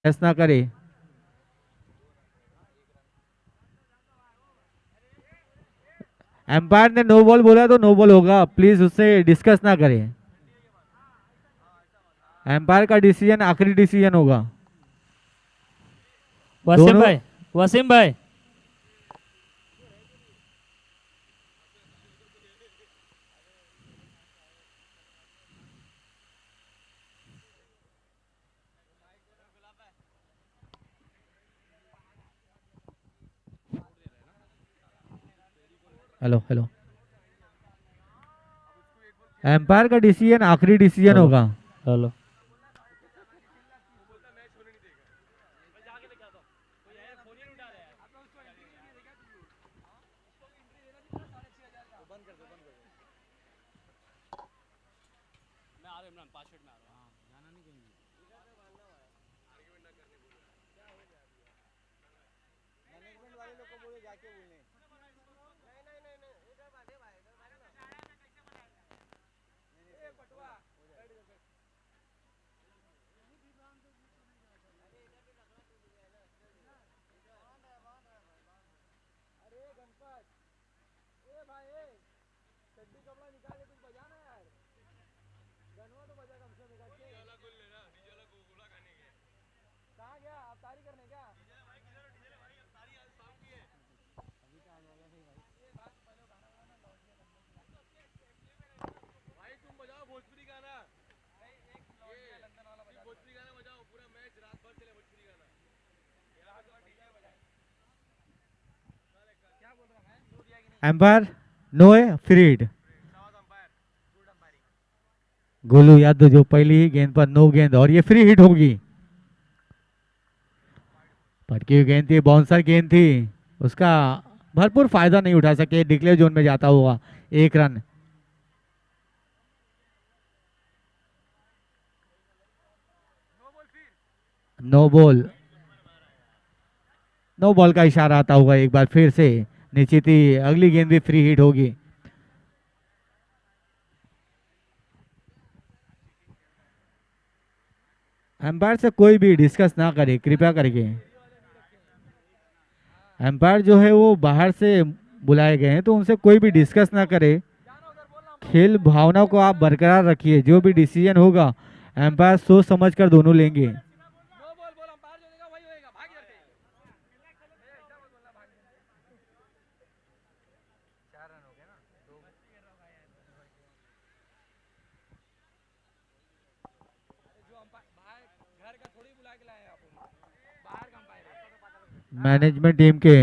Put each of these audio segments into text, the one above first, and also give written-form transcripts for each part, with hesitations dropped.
ना करे। एम्पायर ने नो बॉल बोला तो नो बॉल होगा, प्लीज उससे डिस्कस ना करें। एम्पायर का डिसीजन आखिरी डिसीजन होगा। वसीम दोनों। भाई, वसीम भाई, हेलो हेलो। एम्पायर का डिसीजन आखिरी डिसीजन हेलो होगा। हेलो। एम्पायर नो है, फ्री हिट। गोलू यादव जो पहली ही गेंद पर नो गेंद, और ये फ्री हिट होगी। पटकी हुई गेंद थी, बाउंसर गेंद थी, उसका भरपूर फायदा नहीं उठा सके, डिक्लेयर जोन में जाता हुआ 1 run. No ball. No ball का इशारा आता हुआ एक बार फिर से निश्चित ही अगली गेंद भी फ्री हिट होगी। एम्पायर से कोई भी डिस्कस ना करे कृपया करके। एम्पायर जो है वो बाहर से बुलाए गए हैं, तो उनसे कोई भी डिस्कस ना करे। खेल भावना को आप बरकरार रखिए, जो भी डिसीजन होगा एम्पायर सोच समझ कर दोनों लेंगे। मैनेजमेंट टीम के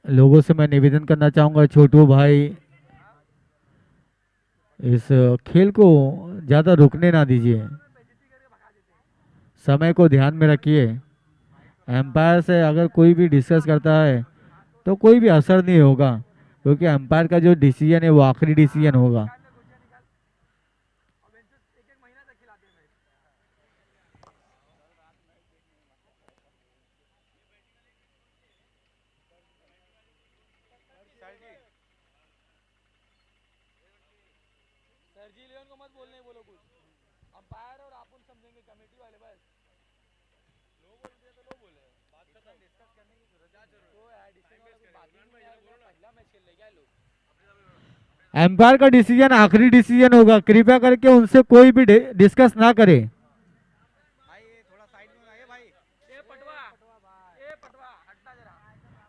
लोगों से मैं निवेदन करना चाहूंगा, छोटू भाई इस खेल को ज़्यादा रुकने ना दीजिए, समय को ध्यान में रखिए। एम्पायर से अगर कोई भी डिस्कस करता है तो कोई भी असर नहीं होगा, क्योंकि एम्पायर का जो डिसीजन है वो आखिरी डिसीजन होगा। एम्पायर का डिसीजन आखिरी डिसीजन होगा, कृपया करके उनसे कोई भी डिस्कस ना करे।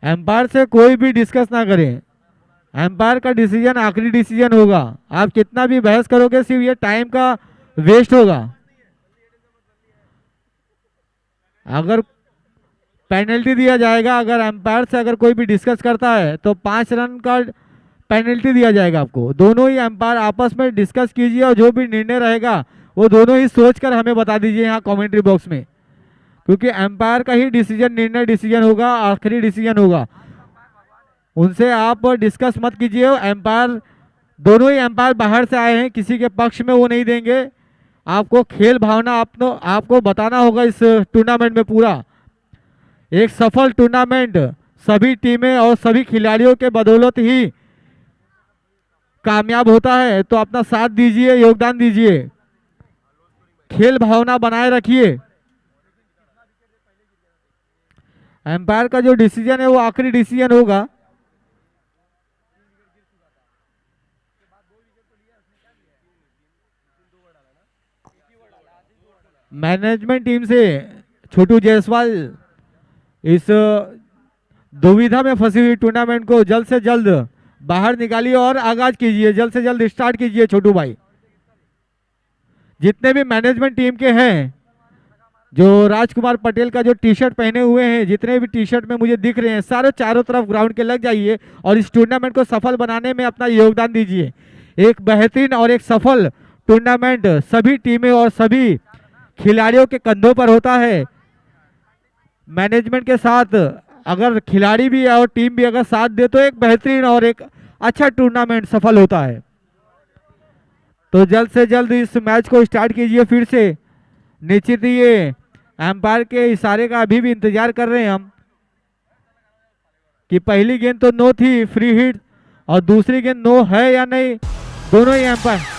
एम्पायर से कोई भी डिस्कस ना करे। एम्पायर का डिसीजन आखिरी डिसीजन होगा। आप कितना भी बहस करोगे सिर्फ ये टाइम का वेस्ट होगा। अगर पेनल्टी दिया जाएगा, अगर एम्पायर से अगर कोई भी डिस्कस करता है तो 5 रन का पेनल्टी दिया जाएगा आपको। दोनों ही एम्पायर आपस में डिस्कस कीजिए, और जो भी निर्णय रहेगा वो दोनों ही सोच कर हमें बता दीजिए यहाँ कमेंट्री बॉक्स में, क्योंकि एम्पायर का ही डिसीजन निर्णय डिसीजन होगा, आखिरी डिसीजन होगा। उनसे आप डिस्कस मत कीजिए। एम्पायर दोनों ही एम्पायर बाहर से आए हैं, किसी के पक्ष में वो नहीं देंगे। आपको खेल भावना आपको बताना होगा इस टूर्नामेंट में पूरा। एक सफल टूर्नामेंट सभी टीमें और सभी खिलाड़ियों के बदौलत ही कामयाब होता है, तो अपना साथ दीजिए, योगदान दीजिए, खेल भावना बनाए रखिए। एम्पायर का जो डिसीजन है वो आखिरी डिसीजन होगा। मैनेजमेंट टीम से छोटू जायसवाल इस दुविधा में फंसी हुई टूर्नामेंट को जल्द से जल्द बाहर निकालिए और आगाज कीजिए, जल्द से जल्द स्टार्ट कीजिए छोटू भाई। जितने भी मैनेजमेंट टीम के हैं, जो राजकुमार पटेल का जो टी शर्ट पहने हुए हैं, जितने भी टी शर्ट में मुझे दिख रहे हैं, सारे चारों तरफ ग्राउंड के लग जाइए और इस टूर्नामेंट को सफल बनाने में अपना योगदान दीजिए। एक बेहतरीन और एक सफल टूर्नामेंट सभी टीमें और सभी खिलाड़ियों के कंधों पर होता है। मैनेजमेंट के साथ अगर खिलाड़ी भी और टीम भी अगर साथ दे तो एक बेहतरीन और एक अच्छा टूर्नामेंट सफल होता है। तो जल्द से जल्द इस मैच को स्टार्ट कीजिए फिर से। निश्चित ही ये एम्पायर के इशारे का अभी भी इंतजार कर रहे हैं हम कि पहली गेंद तो नो थी, फ्री हिट, और दूसरी गेंद नो है या नहीं, दोनों ही एम्पायर।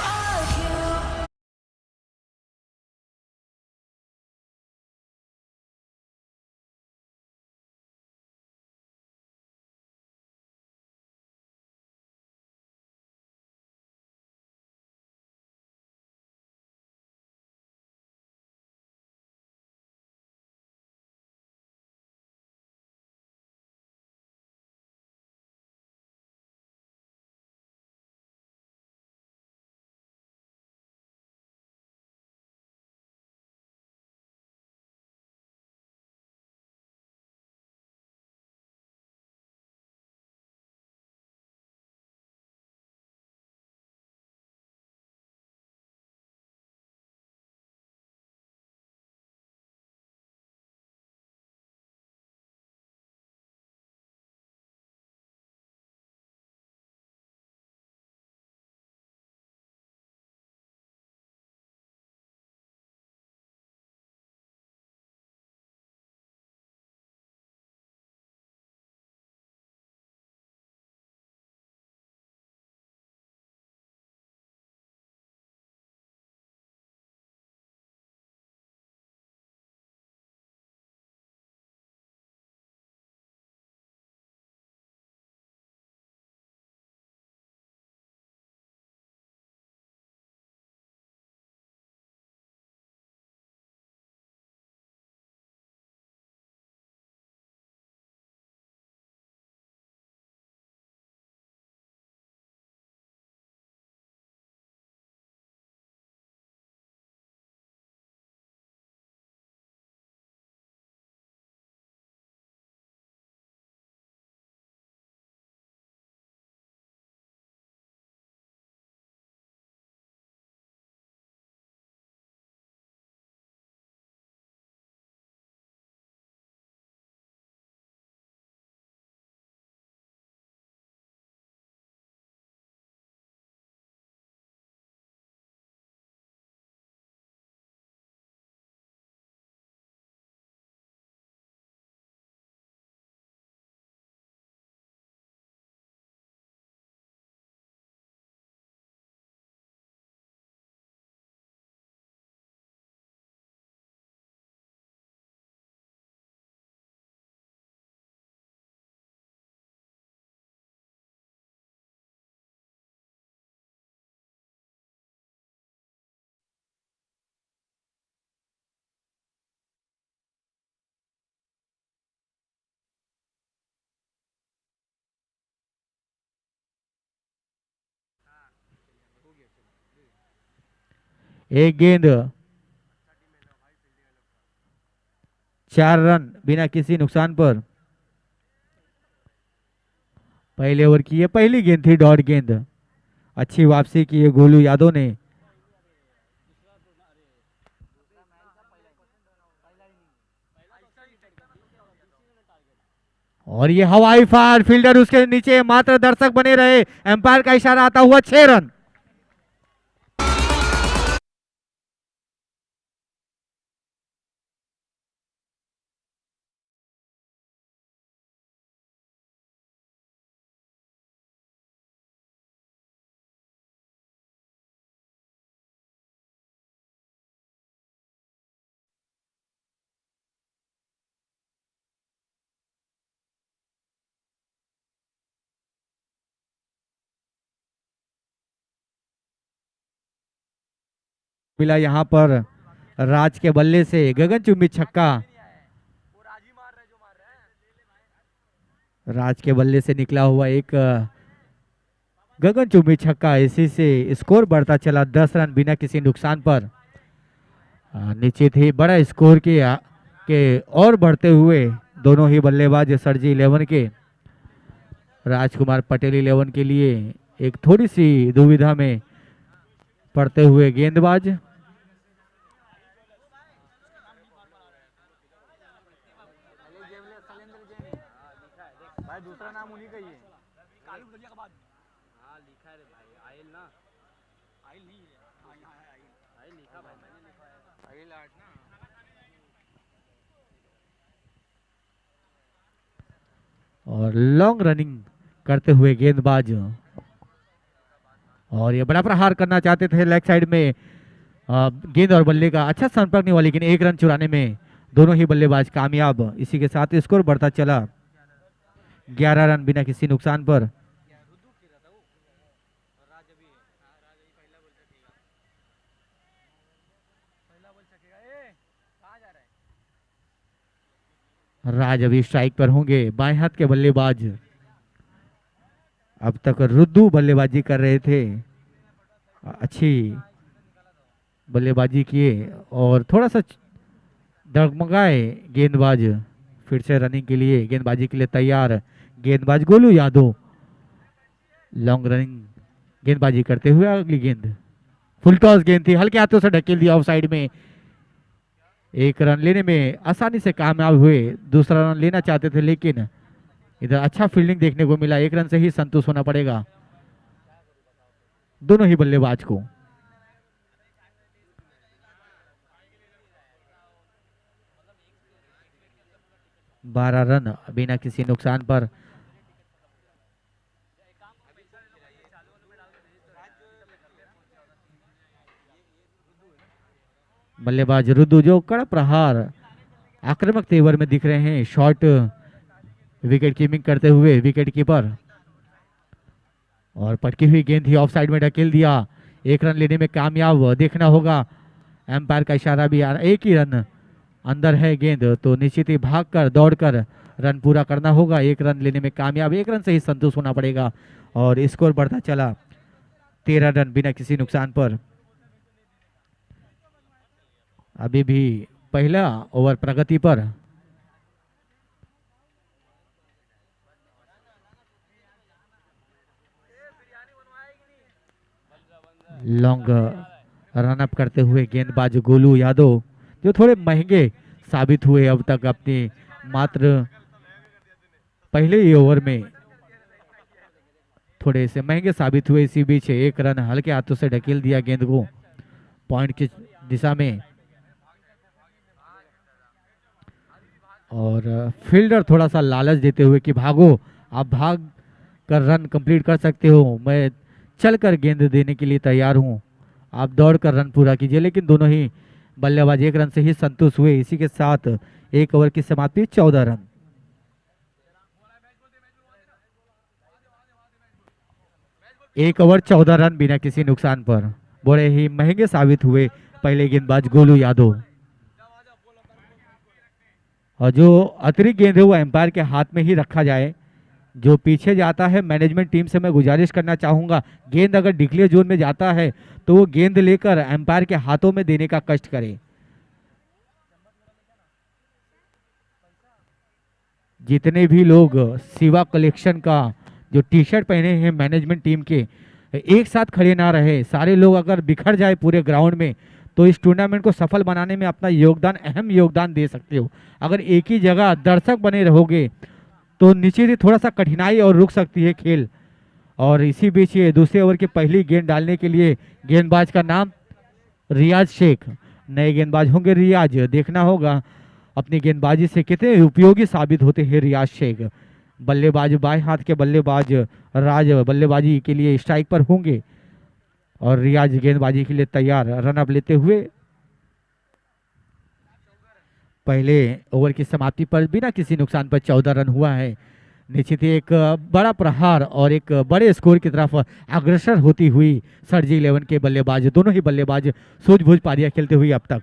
एक गेंद, 4 रन बिना किसी नुकसान पर। पहले ओवर की ये पहली गेंद थी, डॉट गेंद। अच्छी वापसी की है गोलू यादव ने। और ये हवाई फायर, फील्डर उसके नीचे, मात्र दर्शक बने रहे, एम्पायर का इशारा आता हुआ 6 रन। मिला यहाँ पर राज के बल्ले से गगनचुंबी छक्का। राज के बल्ले से निकला हुआ एक गगनचुंबी छक्का, इसी से स्कोर बढ़ता चला 10 रन बिना किसी नुकसान पर। निश्चित ही बड़ा स्कोर के और बढ़ते हुए दोनों ही बल्लेबाज सरजी 11 के राजकुमार पटेल 11 के लिए एक थोड़ी सी दुविधा में पड़ते हुए गेंदबाज। दूसरा नाम उन्हीं का ही है, कालू दलिया के बाद। हाँ लिखा है रे भाई, आयल ना, आयल नहीं है, हाँ यहाँ है आयल, आयल लिखा भाई, मैंने लिखा है आयल आर्ट ना। और लॉन्ग रनिंग करते हुए गेंदबाज, और ये बड़ा प्रहार करना चाहते थे लेग साइड में। गेंद और बल्ले का अच्छा संपर्क नहीं हुआ, लेकिन एक रन चुराने में दोनों ही बल्लेबाज कामयाब। इसी के साथ स्कोर बढ़ता चला 11 रन बिना किसी नुकसान पर। राज अभी स्ट्राइक पर होंगे, बाएं हाथ के बल्लेबाज। अब तक रुद्दू बल्लेबाजी कर रहे थे, अच्छी बल्लेबाजी किए और थोड़ा सा डगमगाए गेंदबाज। फिर से रनिंग के लिए गेंदबाजी के लिए तैयार गेंदबाज गोलू यादव। लॉन्ग रनिंग गेंदबाजी करते हुए अगली गेंद फुल टॉस गेंद थी, हल्के हाथों से ढकेल दिया ऑफ साइड में। एक रन लेने में आसानी से कामयाब हुए, दूसरा रन लेना चाहते थे लेकिन इधर अच्छा फील्डिंग देखने को मिला। एक रन से ही संतुष्ट होना पड़ेगा दोनों ही बल्लेबाज को। बारह रन बिना किसी नुकसान पर। बल्लेबाज रुद्दू जो कड़ा प्रहार आक्रामक तेवर में दिख रहे हैं, शॉर्ट विकेट कीपिंग करते हुए विकेट कीपर। और पटकी हुई गेंद थी, ऑफ साइड में ढकेल दिया, एक रन लेने में कामयाब। देखना होगा एम्पायर का इशारा भी आ रहा, एक ही रन अंदर है गेंद, तो निश्चित ही भागकर दौड़कर रन पूरा करना होगा। एक रन लेने में कामयाब, एक रन से ही संतुष्ट होना पड़ेगा और स्कोर बढ़ता चला 13 रन बिना किसी नुकसान पर। अभी भी पहला ओवर प्रगति पर। लॉन्ग रन अप करते हुए गेंदबाज गोलू यादव जो थोड़े महंगे साबित हुए अब तक अपने मात्र पहले ही ओवर में, थोड़े से महंगे साबित हुए। इसी बीच एक रन हल्के हाथों से ढकेल दिया गेंद को पॉइंट की दिशा में। और फील्डर थोड़ा सा लालच देते हुए कि भागो, आप भाग कर रन कंप्लीट कर सकते हो, मैं चलकर गेंद देने के लिए तैयार हूं, आप दौड़ कर रन पूरा कीजिए। लेकिन दोनों ही बल्लेबाज एक रन से ही संतुष्ट हुए। इसी के साथ एक ओवर की समाप्ति 14 रन। एक ओवर 14 रन बिना किसी नुकसान पर। बड़े ही महंगे साबित हुए पहले गेंदबाज गोलू यादव। और जो अतिरिक्त गेंद है वो एम्पायर के हाथ में ही रखा जाए। जो पीछे जाता है मैनेजमेंट टीम से मैं गुजारिश करना चाहूंगा, गेंद अगर डिक्लेयर जोन में जाता है तो वो गेंद लेकर एम्पायर के हाथों में देने का कष्ट करे। जितने भी लोग शिवा कलेक्शन का जो टी शर्ट पहने हैं मैनेजमेंट टीम के, एक साथ खड़े ना रहे, सारे लोग अगर बिखर जाए पूरे ग्राउंड में तो इस टूर्नामेंट को सफल बनाने में अपना योगदान, अहम योगदान दे सकते हो। अगर एक ही जगह दर्शक बने रहोगे तो निश्चित ही थोड़ा सा कठिनाई और रुक सकती है खेल। और इसी बीच ये दूसरे ओवर की पहली गेंद डालने के लिए गेंदबाज का नाम रियाज शेख, नए गेंदबाज होंगे रियाज। देखना होगा अपनी गेंदबाजी से कितने उपयोगी साबित होते हैं रियाज शेख। बल्लेबाज बाएं हाथ के बल्लेबाज राज बल्लेबाजी के लिए स्ट्राइक पर होंगे और रियाज गेंदबाजी के लिए तैयार। रन अप लेते हुए पहले ओवर की समाप्ति पर बिना किसी नुकसान पर 14 रन हुआ है। निश्चित ही एक बड़ा प्रहार और एक बड़े स्कोर की तरफ अग्रसर होती हुई सरजी 11 के बल्लेबाज, दोनों ही बल्लेबाज सूझबूझ पारियां खेलते हुए अब तक।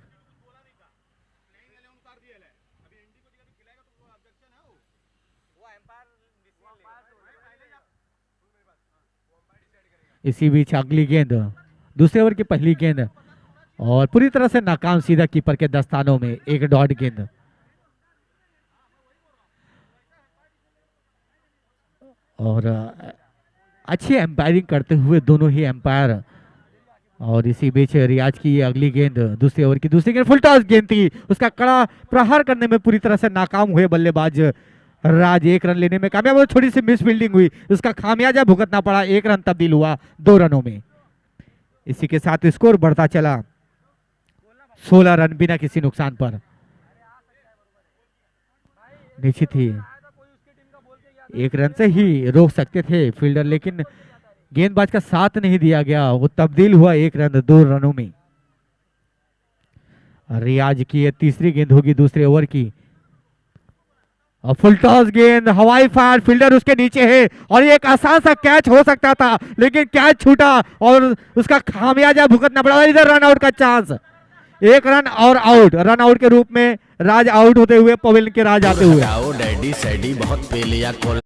इसी बीच अगली गेंद, दूसरे ओवर की पहली गेंद और पूरी तरह से नाकाम, सीधा कीपर के दस्तानों में एक डॉट गेंद। और अच्छी एम्पायरिंग करते हुए दोनों ही एम्पायर। और इसी बीच रियाज की ये अगली गेंद, दूसरे ओवर की दूसरी गेंद फुल टॉस गेंद थी, उसका कड़ा प्रहार करने में पूरी तरह से नाकाम हुए बल्लेबाज राज। एक रन लेने में कामयाब, थोड़ी सी मिस फील्डिंग हुई, उसका खामियाजा भुगतना पड़ा। एक रन तब्दील हुआ 2 रनों में। इसी के साथ स्कोर बढ़ता चला 16 रन बिना किसी नुकसान पर। निश्चित ही एक रन से ही रोक सकते थे फील्डर, लेकिन गेंदबाज का साथ नहीं दिया गया, वो तब्दील हुआ 1 रन 2 रनों में। रियाज की ये तीसरी गेंद होगी दूसरे ओवर की और फुल टॉस गेंद, हवाई फायर, फील्डर उसके नीचे है और ये एक आसान सा कैच हो सकता था, लेकिन कैच छूटा और उसका खामियाजा भुगतना पड़ा। इधर रन आउट का चांस, 1 रन और आउट। रन आउट के रूप में राज आउट होते हुए, पवेलियन के राज आते हुए। डैडी सैडी बहुत पी लिया कोल।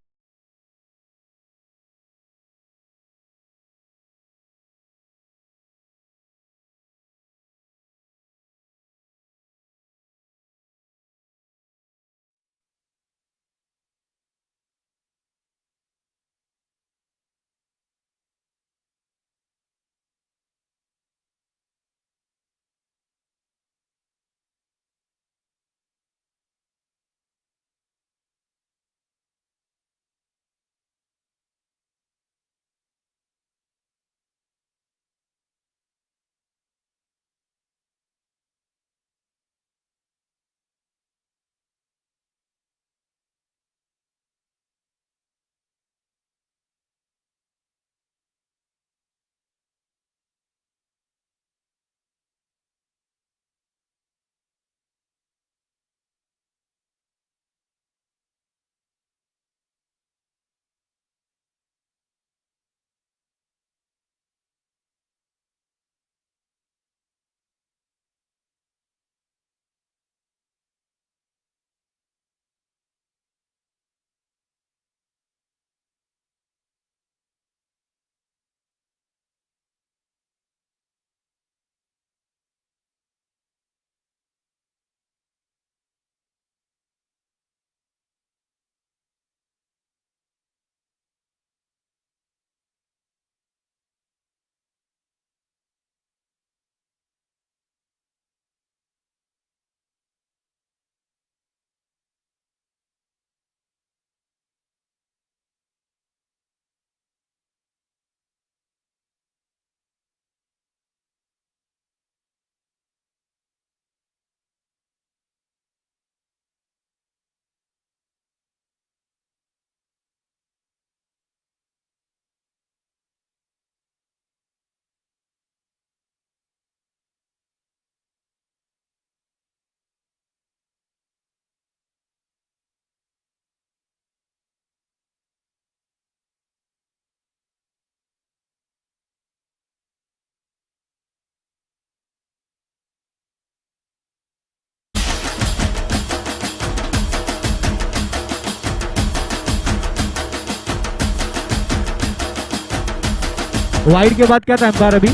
वाइड के बाद क्या था एम्पायर? अभी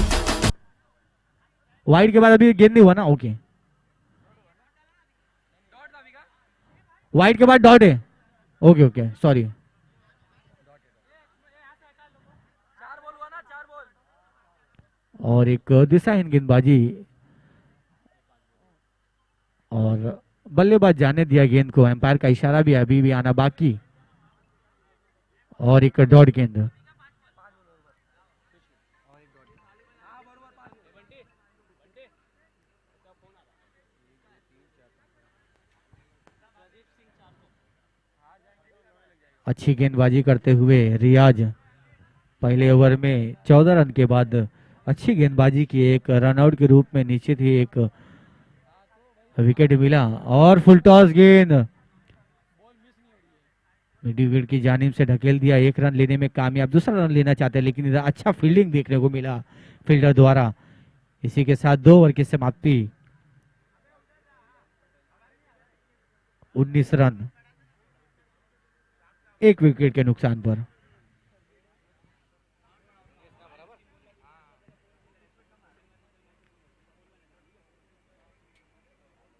वाइड के बाद अभी गेंद नहीं हुआ ना? ओके, वाइड के बाद डॉट है। Okay okay, sorry. और एक दिशाहीन गेंदबाजी और बल्लेबाज जाने दिया गेंद को। एम्पायर का इशारा भी अभी भी आना बाकी और एक डॉट गेंद। अच्छी गेंदबाजी करते हुए रियाज पहले ओवर में 14 रन के बाद अच्छी गेंदबाजी की, एक रनआउट के रूप में निश्चित ही एक विकेट मिला। और फुल टॉस गेंद मिड विकेट की जानिब से ढकेल दिया, 1 रन लेने में कामयाब, दूसरा रन लेना चाहते हैं लेकिन इधर अच्छा फील्डिंग देखने को मिला फील्डर द्वारा। इसी के साथ 2 ओवर की समाप्ति, 19 रन 1 विकेट के नुकसान पर।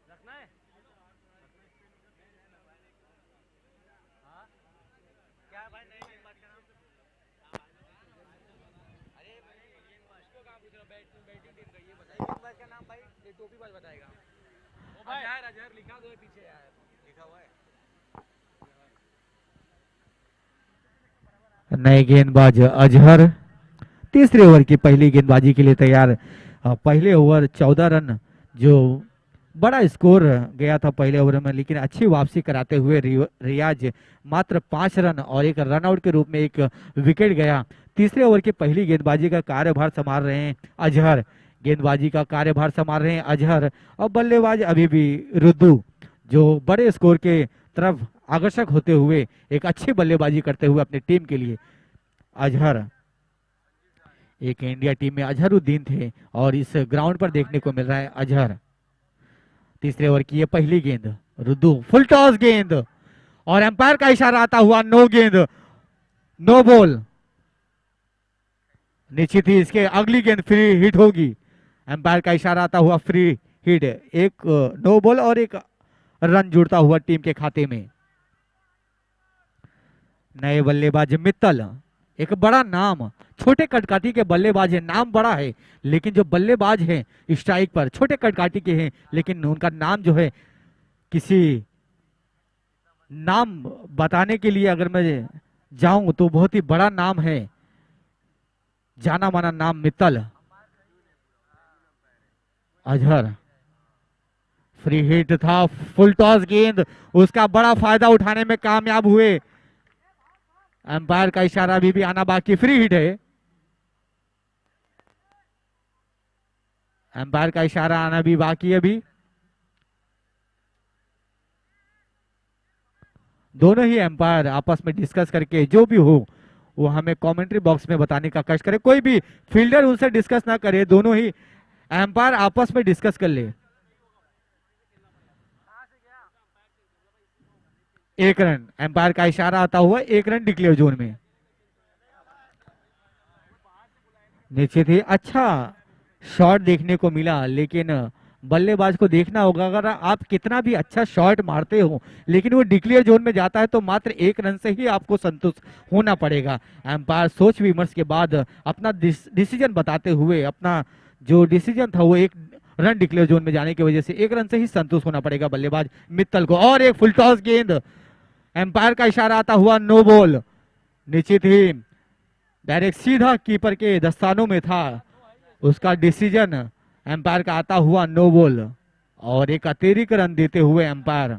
रखना है हाँ क्या है भाई नई गेंदबाज का नाम अरे इसको कहाँ पूछ रहा बैटिंग टीम का ये बताइए गेंदबाज का नाम भाई ये टोपी बाज बताएगा अजहर अजहर लिखा दो पीछे यार लिखा हुआ है। नए गेंदबाज अजहर तीसरे ओवर की पहली गेंदबाजी के लिए तैयार। पहले ओवर 14 रन जो बड़ा स्कोर गया था पहले ओवर में, लेकिन अच्छी वापसी कराते हुए रियाज मात्र 5 रन और 1 रनआउट के रूप में 1 विकेट गया। तीसरे ओवर की पहली गेंदबाजी का कार्यभार संभाल रहे हैं अजहर, गेंदबाजी का कार्यभार संभाल रहे हैं अजहर और बल्लेबाज अभी भी रुद्दू, जो बड़े स्कोर के तरफ आकर्षक होते हुए एक अच्छी बल्लेबाजी करते हुए अपनी टीम के लिए। अजहर एक इंडिया टीम में अजहरुद्दीन थे और इस ग्राउंड पर देखने को मिल रहा है अजहर। तीसरे ओवर की ये पहली गेंद, रुद्दू फुल टॉस गेंद और एम्पायर का इशारा आता हुआ नो गेंद, नो बॉल। निश्चित ही इसके अगली गेंद फ्री हिट होगी, एम्पायर का इशारा आता हुआ फ्री हिट, एक नो बॉल और 1 रन जुड़ता हुआ टीम के खाते में। नए बल्लेबाज मित्तल, एक बड़ा नाम, छोटे कटकाठी के बल्लेबाज है, नाम बड़ा है लेकिन जो बल्लेबाज हैं स्ट्राइक पर छोटे कटकाठी के हैं, लेकिन उनका नाम जो है किसी नाम बताने के लिए अगर मैं जाऊं तो बहुत ही बड़ा नाम है, जाना माना नाम मित्तल। अजहर फ्री हिट था, फुल टॉस गेंद, उसका बड़ा फायदा उठाने में कामयाब हुए। एम्पायर का इशारा अभी भी आना बाकी, फ्री हिट है, एम्पायर का इशारा आना भी बाकी है अभी। दोनों ही एम्पायर आपस में डिस्कस करके जो भी हो वो हमें कमेंट्री बॉक्स में बताने का कष्ट करे, कोई भी फील्डर उनसे डिस्कस ना करे, दोनों ही एम्पायर आपस में डिस्कस कर ले। 1 रन, एम्पायर का इशारा आता हुआ 1 रन डिक्लेयर जोन में। निश्चित ही अच्छा शॉट देखने को मिला, लेकिन बल्लेबाज को देखना होगा अगर आप कितना भी अच्छा शॉट मारते हो लेकिन वो डिक्लेयर जोन में जाता है तो मात्र 1 रन से ही आपको संतुष्ट होना पड़ेगा। एम्पायर सोच विमर्श के बाद अपना डिसीजन बताते हुए, अपना जो डिसीजन था वो 1 रन डिक्लेयर जोन में जाने की वजह से 1 रन से ही संतुष्ट होना पड़ेगा बल्लेबाज मित्तल को। और एक फुल टॉस गेंद, एम्पायर का इशारा आता हुआ नो बॉल। निश्चित ही डायरेक्ट सीधा कीपर के दस्तानों में था, उसका डिसीजन एम्पायर का आता हुआ नो बॉल और एक अतिरिक्त रन देते हुए एम्पायर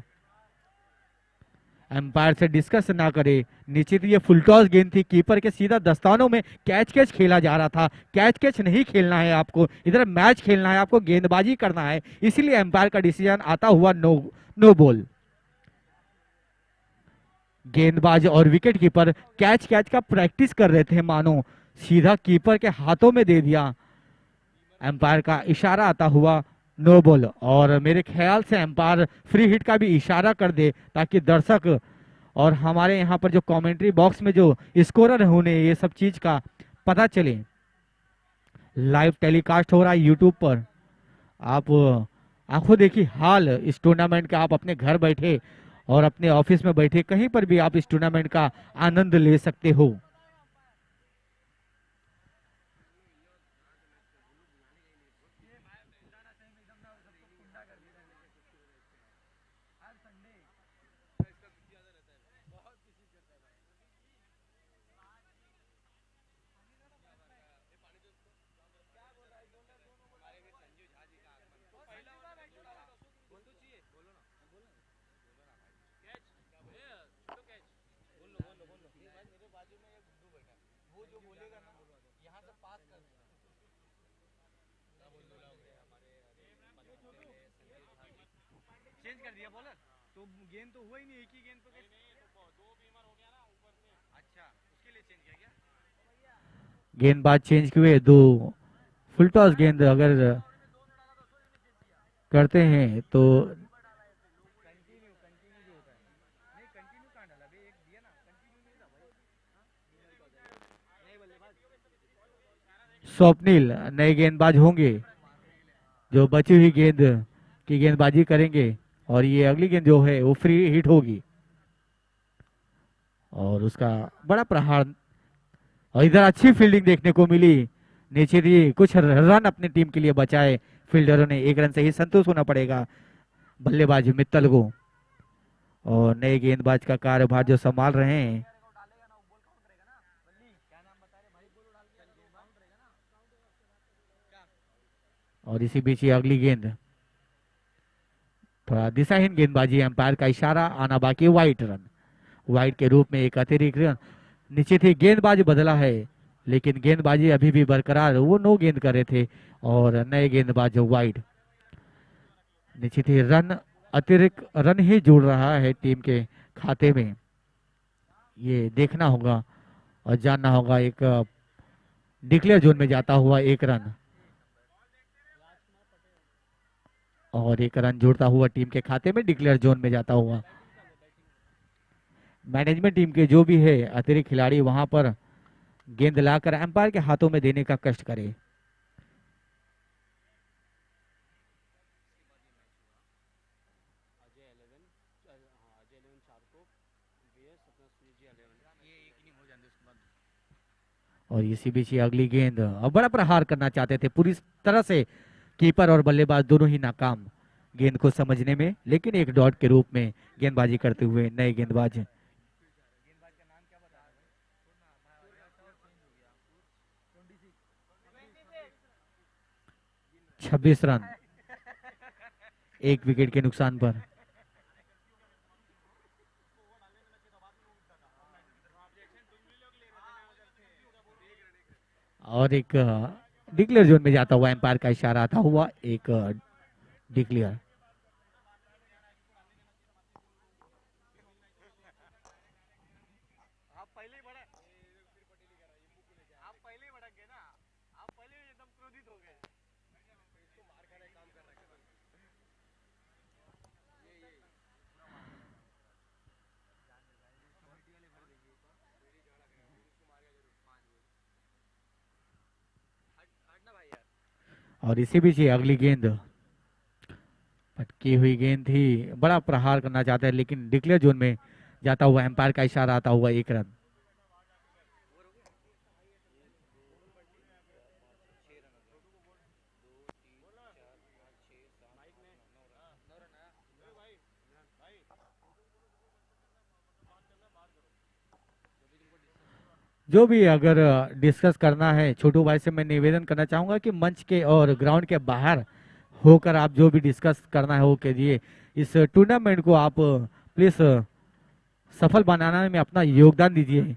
से डिस्कस ना करे। निश्चित ये फुल टॉस गेंद थी, कीपर के सीधा दस्तानों में कैच कैच खेला जा रहा था, कैच कैच नहीं खेलना है आपको, इधर मैच खेलना है आपको, गेंदबाजी करना है, इसीलिए एम्पायर का डिसीजन आता हुआ नो बॉल। गेंदबाज और विकेट कीपर कैच का प्रैक्टिस कर रहे थे, मानो सीधा कीपर के हाथों में दे दिया। एम्पायर का इशारा आता हुआ नो बॉल और मेरे ख्याल से एम्पायर फ्री हिट का भी इशारा कर दे ताकि दर्शक और हमारे यहाँ पर जो कमेंट्री बॉक्स में जो स्कोरर है उन्हें ये सब चीज का पता चले। लाइव टेलीकास्ट हो रहा है यूट्यूब पर, आप आंखों देखी हाल इस टूर्नामेंट का, आप अपने घर बैठे और अपने ऑफिस में बैठे कहीं पर भी आप इस टूर्नामेंट का आनंद ले सकते हो। चेंज कर दिया बॉलर तो गेंद तो हुआ ही नहीं, एक ही गेंद पे दो बीमार हो गया। गेंदबाज चेंज हुए, दो फुल टॉस गेंद अगर करते हैं तो स्वप्निल नए गेंदबाज होंगे जो बची हुई गेंद की गेंदबाजी करेंगे, और ये अगली गेंद जो है वो फ्री हिट होगी और उसका बड़ा प्रहार। और इधर अच्छी फील्डिंग देखने को मिली, नीचे थी कुछ रन अपनी टीम के लिए बचाए फील्डरों ने, एक रन से ही संतुष्ट होना पड़ेगा बल्लेबाज मित्तल को। और नए गेंदबाज का कार्यभार जो संभाल रहे हैं, और इसी बीच ये अगली गेंद थोड़ा दिशाहीन गेंदबाजी, एम्पायर का इशारा, आना बाकी वाइट रन, वाइट के रूप में एक अतिरिक्त रन। नीचे थी गेंदबाजी बदला है लेकिन गेंदबाजी अभी भी बरकरार, वो नो गेंद कर रहे थे और नए गेंदबाज वाइट। नीचे थी रन, अतिरिक्त रन ही जुड़ रहा है टीम के खाते में, ये देखना होगा और जानना होगा। एक डिक्लेयर जोन में जाता हुआ एक रन और एक रन जुड़ता हुआ टीम के खाते में डिक्लेयर जोन में जाता हुआ। मैनेजमेंट टीम के जो भी है अतिरिक्त खिलाड़ी वहां पर गेंद लाकर एम्पायर के हाथों में देने का कष्ट करे। और इसी बीच ये अगली गेंद, अब बड़ा प्रहार करना चाहते थे पूरी तरह से, कीपर और बल्लेबाज दोनों ही नाकाम गेंद को समझने में, लेकिन एक डॉट के रूप में गेंदबाजी करते हुए नए गेंदबाज। 26 रन, एक विकेट के नुकसान पर। और एक डिक्लेयर जोन में जाता हुआ एम्पायर का इशारा आता हुआ एक डिक्लेयर। और इसी बीच अगली गेंद पटकी हुई गेंद थी, बड़ा प्रहार करना चाहता है लेकिन डिक्लेयर जोन में जाता हुआ एम्पायर का इशारा आता हुआ एक रन। जो भी अगर डिस्कस करना है छोटू भाई से मैं निवेदन करना चाहूंगा कि मंच के और ग्राउंड के बाहर होकर आप जो भी डिस्कस करना है वो कीजिए। इस टूर्नामेंट को आप प्लीज सफल बनाने में अपना योगदान दीजिए।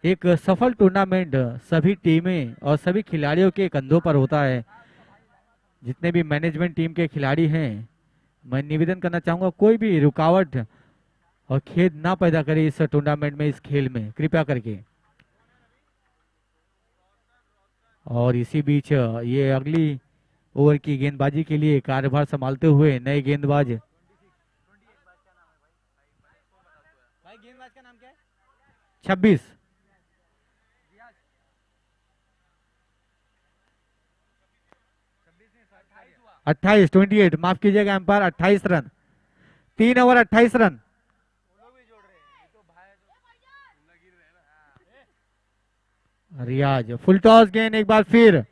एक सफल टूर्नामेंट सभी टीमें और सभी खिलाड़ियों के कंधों पर होता है। जितने भी मैनेजमेंट टीम के खिलाड़ी हैं, मैं निवेदन करना चाहूंगा कोई भी रुकावट और खेद ना पैदा करे इस टूर्नामेंट में, इस खेल में, कृपया करके। और इसी बीच ये अगली ओवर की गेंदबाजी के लिए कार्यभार संभालते हुए नए गेंदबाज। भाई गेंदबाज का नाम क्या है? 26 28 28 माफ कीजिएगा एम्पायर, 28 रन, 3 ओवर 28 रन। रियाज फुल टॉस गेंद, एक बार फिर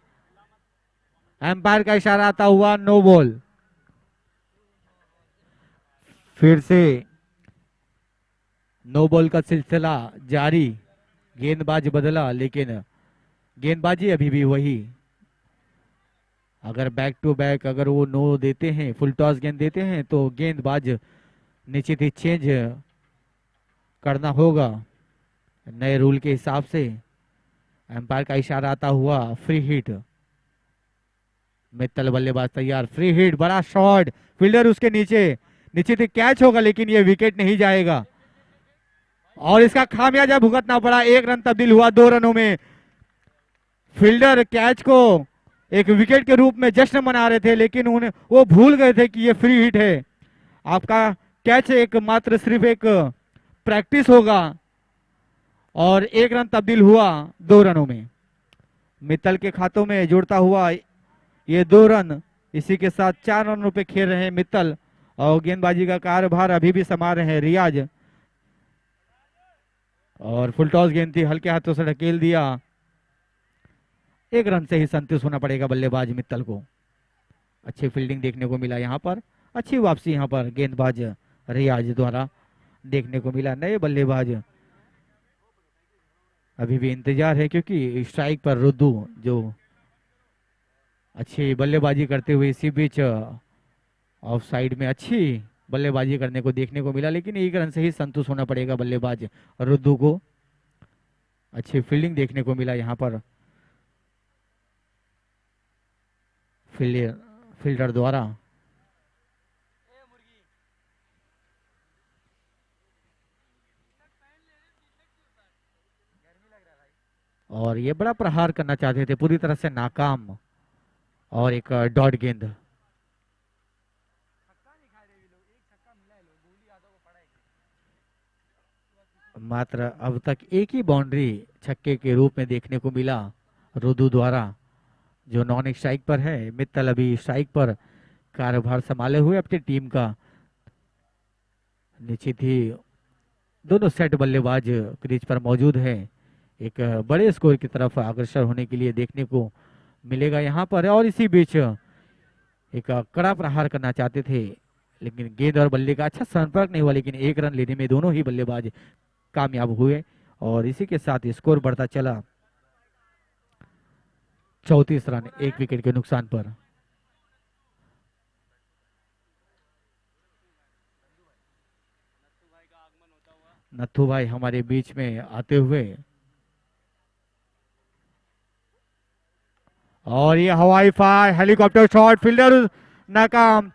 एम्पायर का इशारा आता हुआ नो बॉल। फिर से नो बॉल का सिलसिला जारी, गेंदबाज बदला लेकिन गेंदबाजी अभी भी वही। अगर बैक टू बैक अगर वो नो देते हैं, फुल टॉस गेंद देते हैं तो गेंदबाज निश्चित ही चेंज करना होगा नए रूल के हिसाब से। एम्पायर का इशारा आता हुआ फ्री हिट, मित्तल बल्लेबाज तैयार, फ्री हिट, बड़ा शॉट, फील्डर उसके नीचे, नीचे से कैच होगा लेकिन ये विकेट नहीं जाएगा। और इसका खामियाजा भुगतना पड़ा। 1 रन तब्दील हुआ 2 रनों में। फील्डर कैच को एक विकेट के रूप में जश्न मना रहे थे, लेकिन उन्हें वो भूल गए थे कि ये फ्री हिट है। आपका कैच एक मात्र सिर्फ एक प्रैक्टिस होगा। और 1 रन तब्दील हुआ 2 रनों में। मित्तल के खातों में जुड़ता हुआ ये 2 रन। इसी के साथ 4 रनों पे खेल रहे हैं मित्तल और गेंदबाजी का कार्यभार अभी भी संभाल रहे हैं रियाज। और फुल टॉस गेंद थी, हल्के हाथों से ढकेल दिया। 1 रन से ही संतुष्ट होना पड़ेगा बल्लेबाज मित्तल को। अच्छी फील्डिंग देखने को मिला यहाँ पर, अच्छी वापसी यहाँ पर गेंदबाज रियाज द्वारा देखने को मिला। नए बल्लेबाज अभी भी इंतजार है, क्योंकि स्ट्राइक पर रुद्दू जो अच्छी बल्लेबाजी करते हुए इसी बीच ऑफ साइड में अच्छी बल्लेबाजी करने को देखने को मिला, लेकिन 1 रन से ही संतुष्ट होना पड़ेगा बल्लेबाज रुद्दू को। अच्छी फील्डिंग देखने को मिला यहाँ पर फील्डर द्वारा। और ये बड़ा प्रहार करना चाहते थे, पूरी तरह से नाकाम। और एक डॉट गेंद। मात्र अब तक एक ही बाउंड्री छक्के के रूप में देखने को मिला रुदू द्वारा, जो नॉन स्ट्राइक पर है। मित्तल अभी स्ट्राइक पर कार्यभार संभाले हुए अपनी टीम का। निश्चित ही दोनों सेट बल्लेबाज क्रीज पर मौजूद है। एक बड़े स्कोर की तरफ अग्रसर होने के लिए देखने को मिलेगा यहाँ पर। और इसी बीच एक कड़ा प्रहार करना चाहते थे, लेकिन गेंद और बल्ले का अच्छा संपर्क नहीं हुआ, लेकिन 1 रन लेने में दोनों ही बल्लेबाज कामयाब हुए। और इसी के साथ स्कोर बढ़ता चला 34 रन 1 विकेट के नुकसान पर। नथु भाई हमारे बीच में आते हुए, और ये हवाई फायर हेलीकॉप्टर शॉट, फील्डर नाकाम।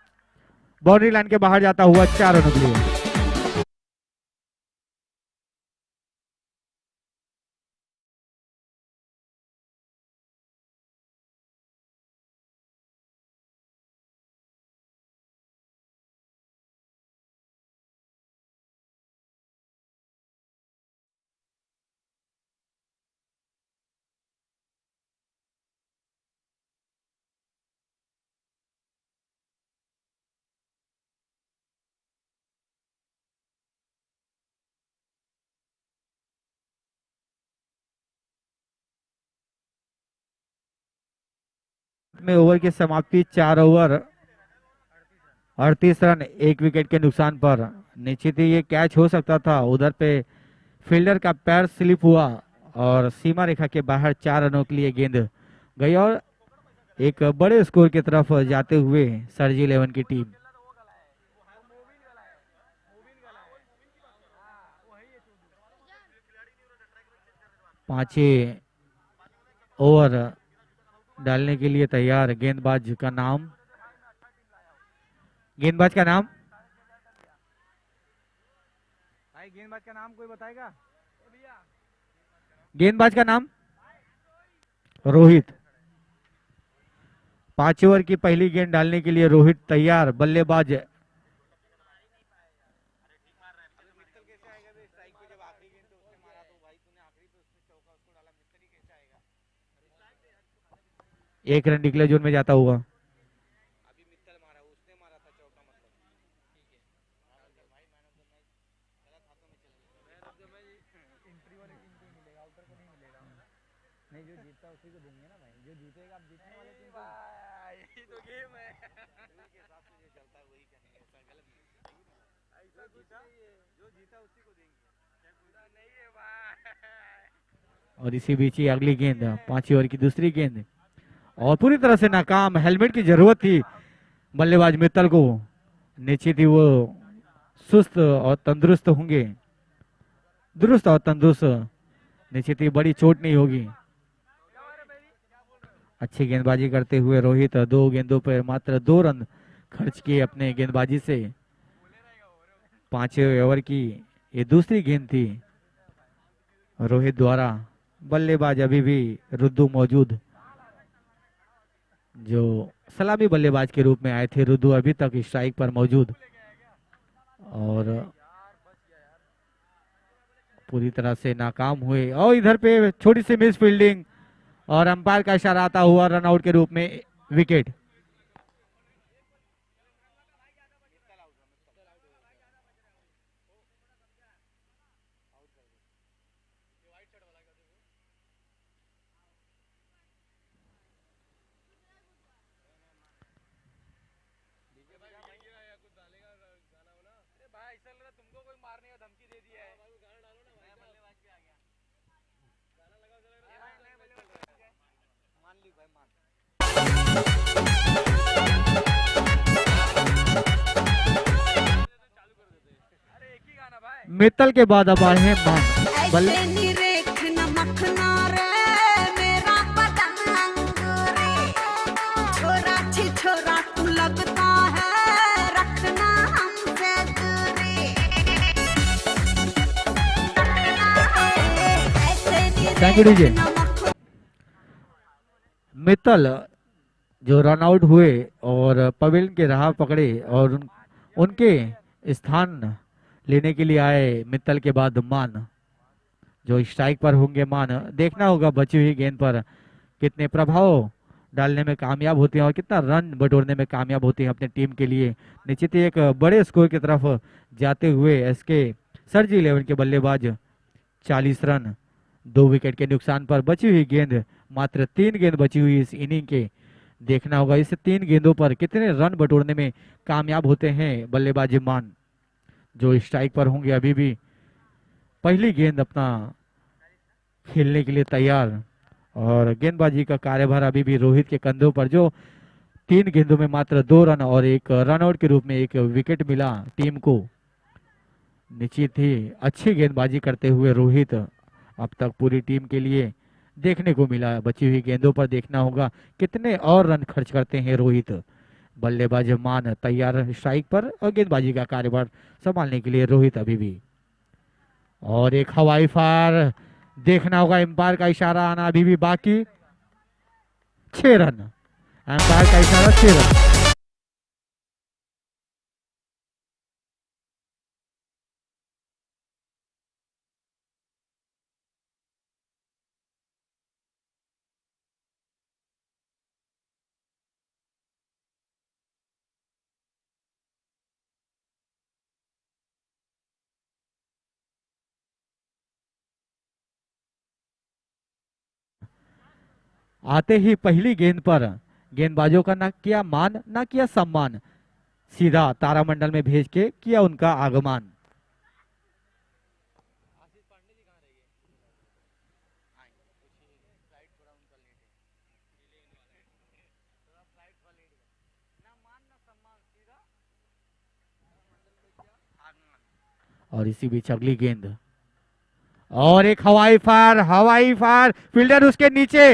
बाउंड्री लाइन के बाहर जाता हुआ 4 रनों के लिए। में ओवर की समाप्ति 4 ओवर 38 रन 1 विकेट के नुकसान पर। निश्चित ही ये कैच हो सकता था, उधर पे फील्डर का पैर स्लिप हुआ और सीमा रेखा के बाहर 4 रनों के लिए गेंद गई और एक बड़े स्कोर की तरफ जाते हुए सरजी 11 की टीम। पांचवें ओवर डालने के लिए तैयार। गेंदबाज का नाम भाई गेंदबाज का नाम कोई बताएगा? गेंदबाज का नाम रोहित। 5 ओवर की पहली गेंद डालने के लिए रोहित तैयार। बल्लेबाज एक रन डिक्लेयर जोन में जाता हुआ। अभी मित्तल मारा, उसने मारा था चौका, मतलब ठीक है। गलत हाथों में चला गया। एंट्री वाली टीम को मिलेगा, आउटर को नहीं मिलेगा। नहीं, जो जीतता उसी को देंगे ना भाई। जो जीतेगा आप जीतने वाले टीम को। यही तो गेम है। रूल के हिसाब से जो चलता है वही करेंगे, ऐसा गलत नहीं। ऐसा जीता, जो जीता उसी को देंगे। नहीं है भाई। और इसी बीच ही अगली गेंद 5 ओवर की दूसरी गेंद और पूरी तरह से नाकाम। हेलमेट की जरूरत थी बल्लेबाज मित्तल को। निश्चित ही वो सुस्त और तंदुरुस्त होंगे, दुरुस्त और तंदुरुस्त। निश्चित ही बड़ी चोट नहीं होगी। अच्छी गेंदबाजी करते हुए रोहित 2 गेंदों पर मात्र 2 रन खर्च किए अपने गेंदबाजी से। 5वें ओवर की ये दूसरी गेंद थी। रोहित द्वारा। बल्लेबाज अभी भी रुद्दू मौजूद, जो सलामी बल्लेबाज के रूप में आए थे। रुद्दू अभी तक स्ट्राइक पर मौजूद और पूरी तरह से नाकाम हुए। और इधर पे छोटी सी मिस फील्डिंग और अंपायर का इशारा आता हुआ रनआउट के रूप में विकेट। तुमको कोई मारने का धमकी दे दिया है। मान ली भाई, मान। अरे एक ही गाना भाई। मित्तल के बाद अब आए हैं मान। ऐसे निरेख नमकना रे मेरा पतंग रे, छोरा छी छोरा तू लगता है रखना हमसे दूरी, ऐसे थैंक यू डीजे। निरेख नमक मित्तल जो रन आउट हुए और पवेलियन के राह पकड़े और उनके स्थान लेने के लिए आए मित्तल के बाद मान, जो स्ट्राइक पर होंगे। मान देखना होगा बची हुई गेंद पर कितने प्रभाव डालने में कामयाब होते हैं और कितना रन बटोरने में कामयाब होते हैं अपने टीम के लिए। निश्चित ही एक बड़े स्कोर की तरफ जाते हुए एसके सरजी 11 के बल्लेबाज 40 रन 2 विकेट के नुकसान पर। बची हुई गेंद मात्र 3 गेंद बची हुई इस इनिंग के। देखना होगा इस 3 गेंदों पर कितने रन बटोरने में कामयाब होते हैं बल्लेबाज मान, जो स्ट्राइक पर होंगे। अभी भी पहली गेंद अपना खेलने के लिए तैयार और गेंदबाजी का कार्यभार अभी भी रोहित के कंधों पर, जो 3 गेंदों में मात्र 2 रन और एक रनआउट के रूप में एक विकेट मिला टीम को। निश्चित ही अच्छी गेंदबाजी करते हुए रोहित अब तक पूरी टीम के लिए देखने को मिला। बची हुई गेंदों पर देखना होगा कितने और रन खर्च करते हैं रोहित। बल्लेबाज मान तैयार स्ट्राइक पर और गेंदबाजी का कार्यभार संभालने के लिए रोहित अभी भी। और एक हवाई फायर, देखना होगा एम्पायर का इशारा आना अभी भी बाकी। 6 रन, एम्पायर का इशारा 6 रन। आते ही पहली गेंद पर गेंदबाजों का ना किया मान ना किया सम्मान, सीधा तारामंडल में भेज के किया उनका आगमन। आशीष पांडे जी कहाँ रह गए? आएंगे कुछ फ्लाइट थोड़ा उनका लेट है, डिले होने वाला है, थोड़ा फ्लाइट थोड़ा लेट है। ना मान ना सम्मान, सीधा मंडल में क्या आगमन। और इसी बीच अगली गेंद और एक हवाई फायर, फील्डर उसके नीचे।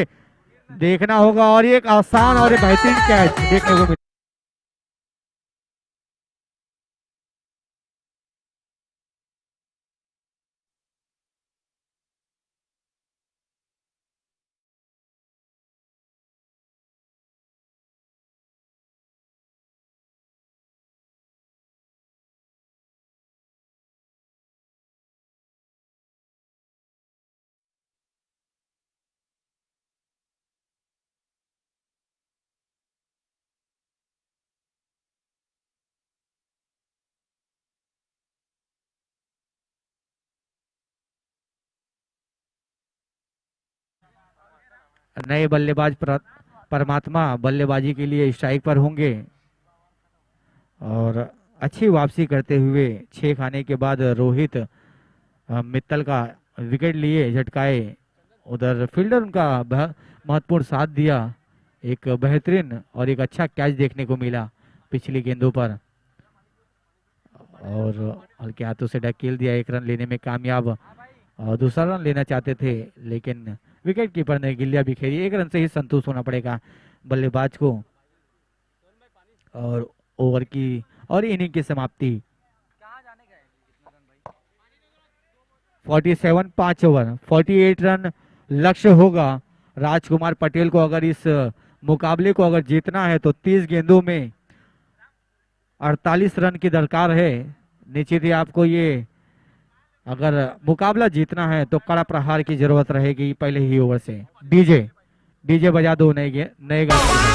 देखना होगा और एक आसान और एक बेहतरीन कैच देखने को मिला। नए बल्लेबाज परमात्मा बल्लेबाजी के लिए स्ट्राइक पर होंगे और अच्छी वापसी करते हुए 6 खाने के बाद रोहित मित्तल का विकेट लिए झटकाए। उधर फील्डर उनका महत्वपूर्ण साथ दिया। एक बेहतरीन और एक अच्छा कैच देखने को मिला पिछली गेंदों पर और हल्के हाथों से ढकेल दिया। 1 रन लेने में कामयाब और दूसरा रन लेना चाहते थे लेकिन विकेट कीपर ने गिल्लियां बिखेरी। 1 रन से ही संतुष्ट होना पड़ेगा बल्लेबाज को और ओवर की और इनिंग की समाप्ति। कहाँ जाने गए? कितना रन भाई? 47 5 ओवर 48 रन लक्ष्य होगा राजकुमार पटेल को। अगर इस मुकाबले को अगर जीतना है तो 30 गेंदों में 48 रन की दरकार है। निश्चित ही आपको ये अगर मुकाबला जीतना है तो कड़ा प्रहार की जरूरत रहेगी पहले ही ओवर से। डीजे डीजे बजा दो नए नए गाने।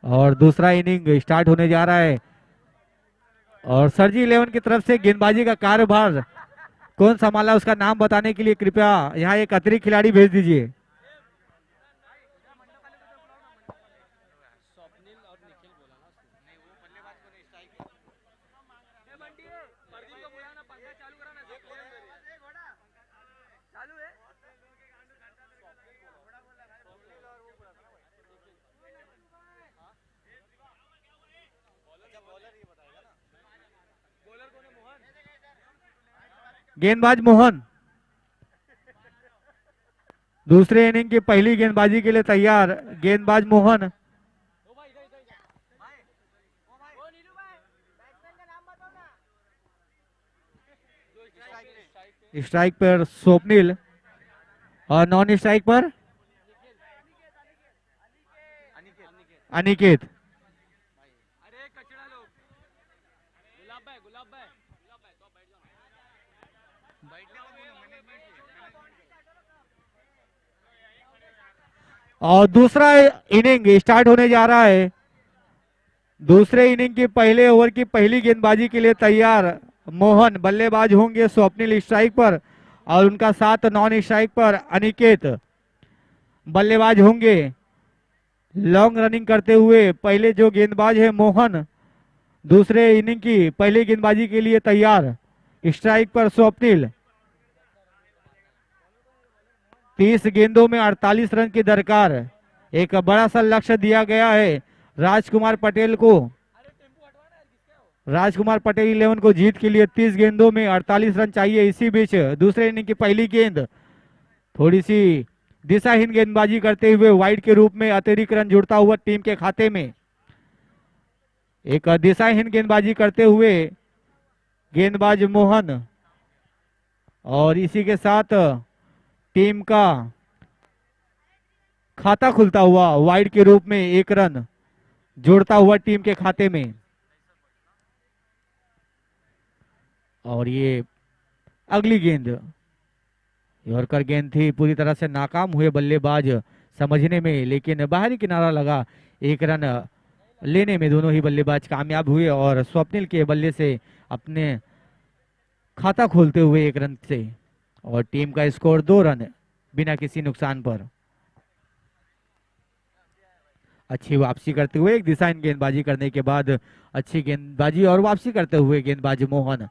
और दूसरा इनिंग स्टार्ट होने जा रहा है। और सरजी 11 की तरफ से गेंदबाजी का कार्यभार कौन संभाला उसका नाम बताने के लिए कृपया यहाँ एक अतिरिक्त खिलाड़ी भेज दीजिए। गेंदबाज मोहन दूसरे इनिंग की पहली गेंदबाजी के लिए तैयार। गेंदबाज मोहन स्ट्राइक पर स्वप्निल और नॉन स्ट्राइक पर अनिकेत। और दूसरा इनिंग स्टार्ट होने जा रहा है। दूसरे इनिंग की पहले ओवर की पहली गेंदबाजी के लिए तैयार मोहन बल्लेबाज होंगे, स्वप्निल स्ट्राइक पर और उनका साथ नॉन स्ट्राइक पर अनिकेत बल्लेबाज होंगे। लॉन्ग रनिंग करते हुए पहले जो गेंदबाज है मोहन दूसरे इनिंग की पहली गेंदबाजी के लिए तैयार। स्ट्राइक पर स्वप्निल। 30 गेंदों में 48 रन की दरकार। एक बड़ा सा लक्ष्य दिया गया है राजकुमार पटेल को। राजकुमार पटेल 11 को जीत के लिए 30 गेंदों में 48 रन चाहिए। इसी बीच दूसरे इनिंग की पहली गेंद थोड़ी सी दिशाहीन गेंदबाजी करते हुए वाइड के रूप में अतिरिक्त रन जुड़ता हुआ टीम के खाते में। एक दिशाहीन गेंदबाजी करते हुए गेंदबाज मोहन और इसी के साथ टीम का खाता खुलता हुआ वाइड के रूप में एक रन जोड़ता हुआ टीम के खाते में। और ये अगली गेंद यॉर्कर गेंद थी, पूरी तरह से नाकाम हुए बल्लेबाज समझने में, लेकिन बाहरी किनारा लगा। एक रन लेने में दोनों ही बल्लेबाज कामयाब हुए और स्वप्निल के बल्ले से अपने खाता खोलते हुए एक रन से और टीम का स्कोर 2 रन बिना किसी नुकसान पर। अच्छी वापसी करते हुए एक दिशाहीन गेंदबाजी करने के बाद अच्छी गेंदबाजी और वापसी करते हुए गेंदबाज मोहन।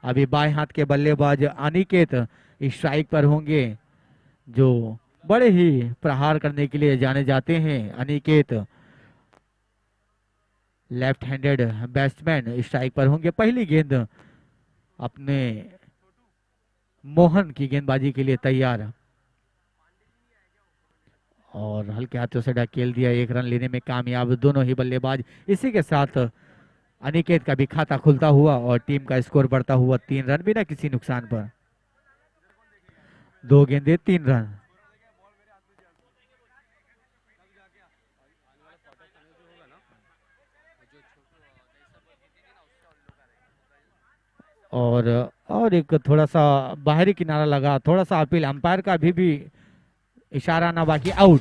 अभी बाएं हाथ के बल्लेबाज अनिकेत स्ट्राइक पर होंगे जो बड़े ही प्रहार करने के लिए जाने जाते हैं। Aniket left handed batsman strike पर होंगे। पहली गेंद अपने मोहन की गेंदबाजी के लिए तैयार और हल्के हाथों से ढकेल दिया। एक रन लेने में कामयाब दोनों ही बल्लेबाज। इसी के साथ अनिकेत का भी खाता खुलता हुआ और टीम का स्कोर बढ़ता हुआ 3 रन बिना किसी नुकसान पर। 2 गेंदे 3 रन। और एक थोड़ा सा बाहरी किनारा लगा, थोड़ा सा अपील अंपायर का भी इशारा ना बाकी आउट।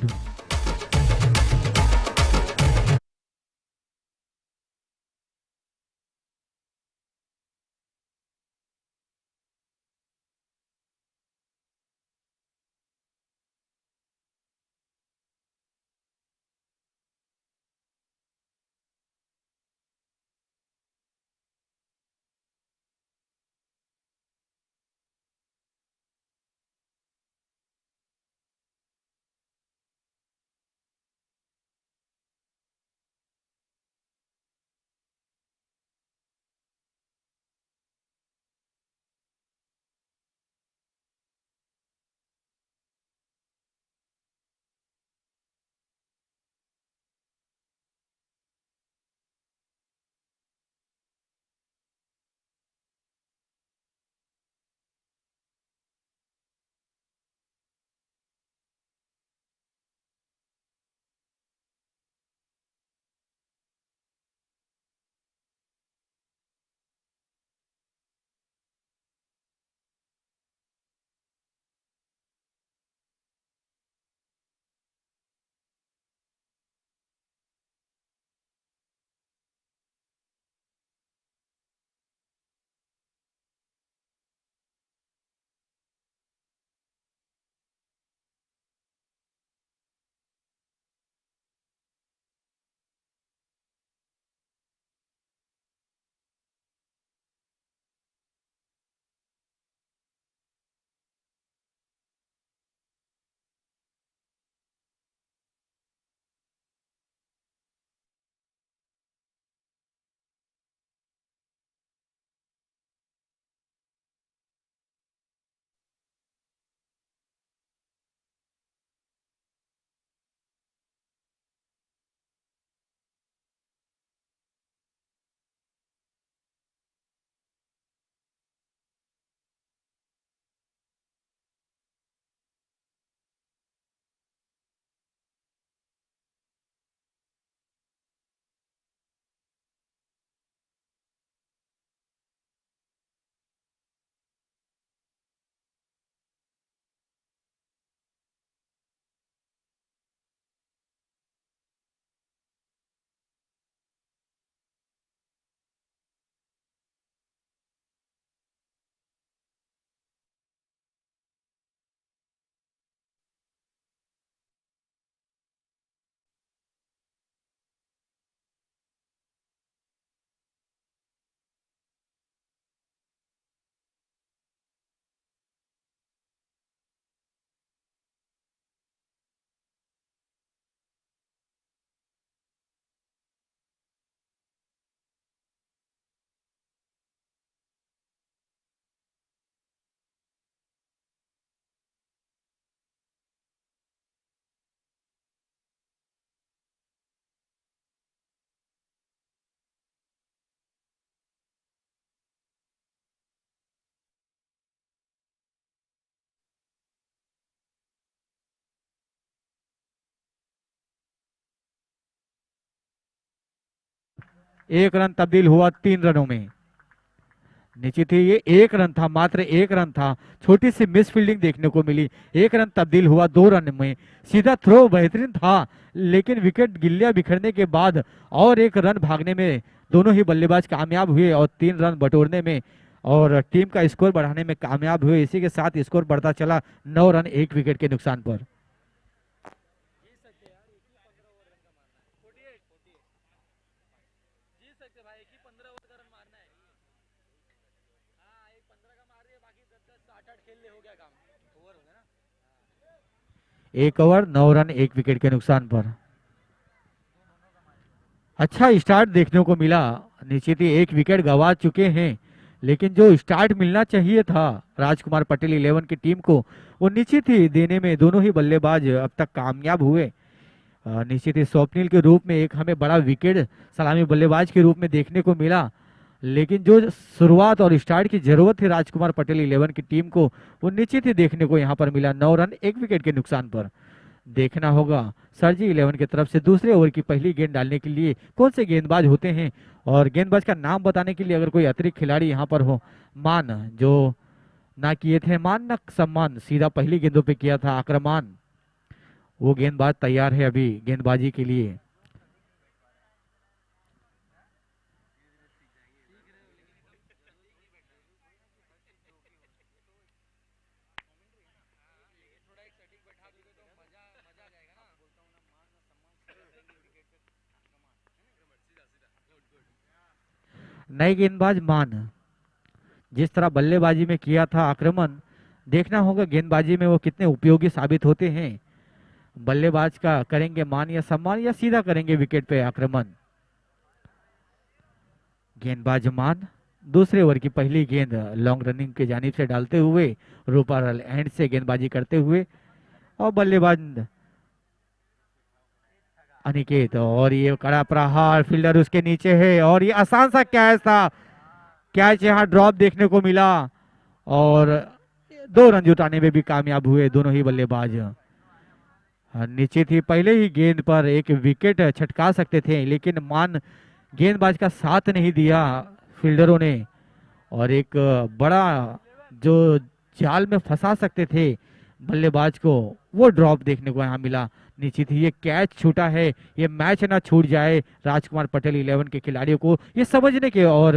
एक रन तब्दील हुआ 3 रनों में। निश्चित ही ये एक रन था, मात्र एक रन था, छोटी सी मिस फील्डिंग देखने को मिली। एक रन तब्दील हुआ 2 रन में। सीधा थ्रो बेहतरीन था, लेकिन विकेट गिल्लियां बिखरने के बाद और एक रन भागने में दोनों ही बल्लेबाज कामयाब हुए और 3 रन बटोरने में और टीम का स्कोर बढ़ाने में कामयाब हुए। इसी के साथ स्कोर बढ़ता चला 9 रन 1 विकेट के नुकसान पर। एक ओवर 9 रन 1 विकेट के नुकसान पर। अच्छा स्टार्ट देखने को मिला। निश्चित ही 1 विकेट गंवा चुके हैं, लेकिन जो स्टार्ट मिलना चाहिए था राजकुमार पटेल 11 की टीम को, वो निश्चित ही देने में दोनों ही बल्लेबाज अब तक कामयाब हुए। निश्चित ही स्वप्निल के रूप में एक हमें बड़ा विकेट सलामी बल्लेबाज के रूप में देखने को मिला, लेकिन जो शुरुआत और स्टार्ट की जरूरत थी राजकुमार पटेल 11 की टीम को, वो निश्चित ही देखने को यहाँ पर मिला। 9 रन 1 विकेट के नुकसान पर। देखना होगा सरजी 11 की तरफ से दूसरे ओवर की पहली गेंद डालने के लिए कौन से गेंदबाज होते हैं, और गेंदबाज का नाम बताने के लिए अगर कोई अतिरिक्त खिलाड़ी यहाँ पर हो। मान जो ना किए थे मान ना सम्मान, सीधा पहली गेंदों पे किया था आक्रमण, वो गेंदबाज तैयार है अभी गेंदबाजी के लिए। नए गेंदबाज मान जिस तरह बल्लेबाजी में किया था आक्रमण, देखना होगा गेंदबाजी में वो कितने उपयोगी साबित होते हैं। बल्लेबाज का करेंगे मान या सम्मान, या सीधा करेंगे विकेट पे आक्रमण। गेंदबाज मान दूसरे ओवर की पहली गेंद लॉन्ग रनिंग के जानिब से डालते हुए रूपर एंड से गेंदबाजी करते हुए, और बल्लेबाज अनिकेत, और ये कड़ा प्रहार, फील्डर उसके नीचे है और ये आसान सा कैच था। कैच यहाँ ड्रॉप देखने को मिला और 2 रन जुटाने में भी कामयाब हुए दोनों ही बल्लेबाज। निश्चित ही पहले ही गेंद पर एक विकेट छटका सकते थे, लेकिन मान गेंदबाज का साथ नहीं दिया फील्डरों ने, और एक बड़ा जो जाल में फंसा सकते थे बल्लेबाज को, वो ड्रॉप देखने को यहाँ मिला। निश्चित ही ये कैच छूटा है, ये मैच ना छूट जाए। राजकुमार पटेल 11 के खिलाड़ियों को ये समझने के और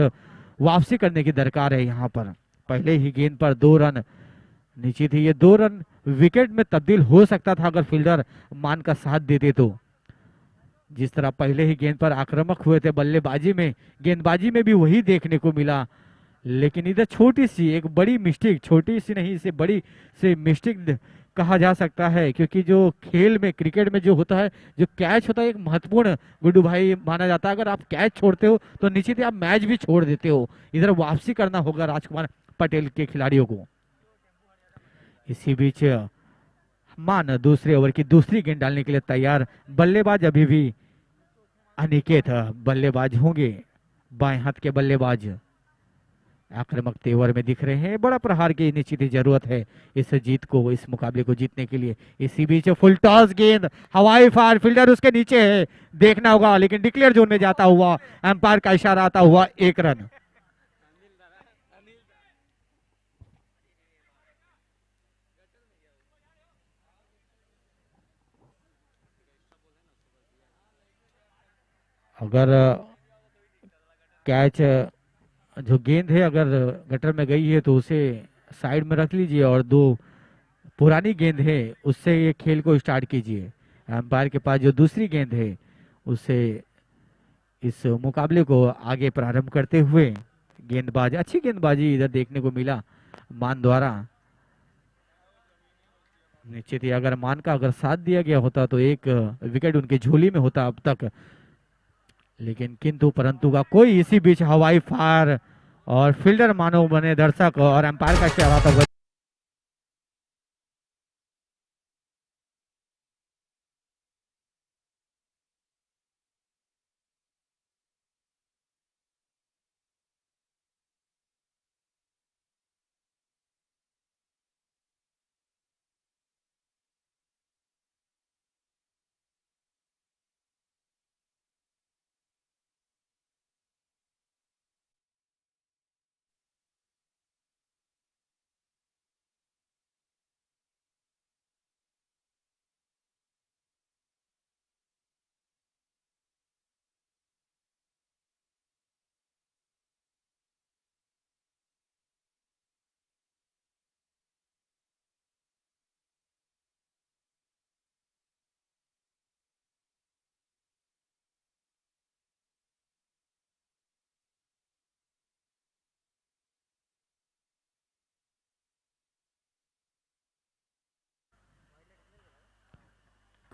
वापसी करने की दरकार है यहाँ पर। पहले ही गेंद पर 2 रन, निश्चित ही ये 2 रन विकेट में तब्दील हो सकता था अगर फील्डर मान का साथ देते तो। जिस तरह पहले ही गेंद पर आक्रामक हुए थे बल्लेबाजी में, गेंदबाजी में भी वही देखने को मिला, लेकिन इधर छोटी सी एक बड़ी मिस्टेक, छोटी सी नहीं इसे बड़ी से मिस्टेक कहा जा सकता है, क्योंकि जो खेल में क्रिकेट में जो होता है, जो कैच होता है एक महत्वपूर्ण गुड्डू भाई माना जाता है। अगर आप कैच छोड़ते हो तो निश्चित ही आप मैच भी छोड़ देते हो। इधर वापसी करना होगा राजकुमार पटेल के खिलाड़ियों को। इसी बीच मान दूसरे ओवर की दूसरी गेंद डालने के लिए तैयार। बल्लेबाज अभी भी अनिकेत बल्लेबाज होंगे, बाएं हाथ के बल्लेबाज आक्रामक तेवर में दिख रहे हैं। बड़ा प्रहार की निश्चित ही जरूरत है इस जीत को, इस मुकाबले को जीतने के लिए। इसी बीच फुल टॉस गेंद, हवाई फायर, फील्डर उसके नीचे है, देखना होगा, लेकिन डिक्लेयर जोन में जाता हुआ एम्पायर का इशारा आता हुआ 1 रन। अगर कैच जो गेंद है अगर गटर में गई है तो उसे साइड में रख लीजिए, और दो पुरानी गेंद है उससे ये खेल को स्टार्ट कीजिए। एम्पायर के पास जो दूसरी गेंद है उससे इस मुकाबले को आगे प्रारंभ करते हुए गेंदबाज, अच्छी गेंदबाजी इधर देखने को मिला मान द्वारा। निश्चित ही अगर मान का अगर साथ दिया गया होता तो एक विकेट उनके झोली में होता अब तक, लेकिन किंतु परंतु का कोई। इसी बीच हवाई फायर और फील्डर मानो बने दर्शक और एम्पायर का इशारा था।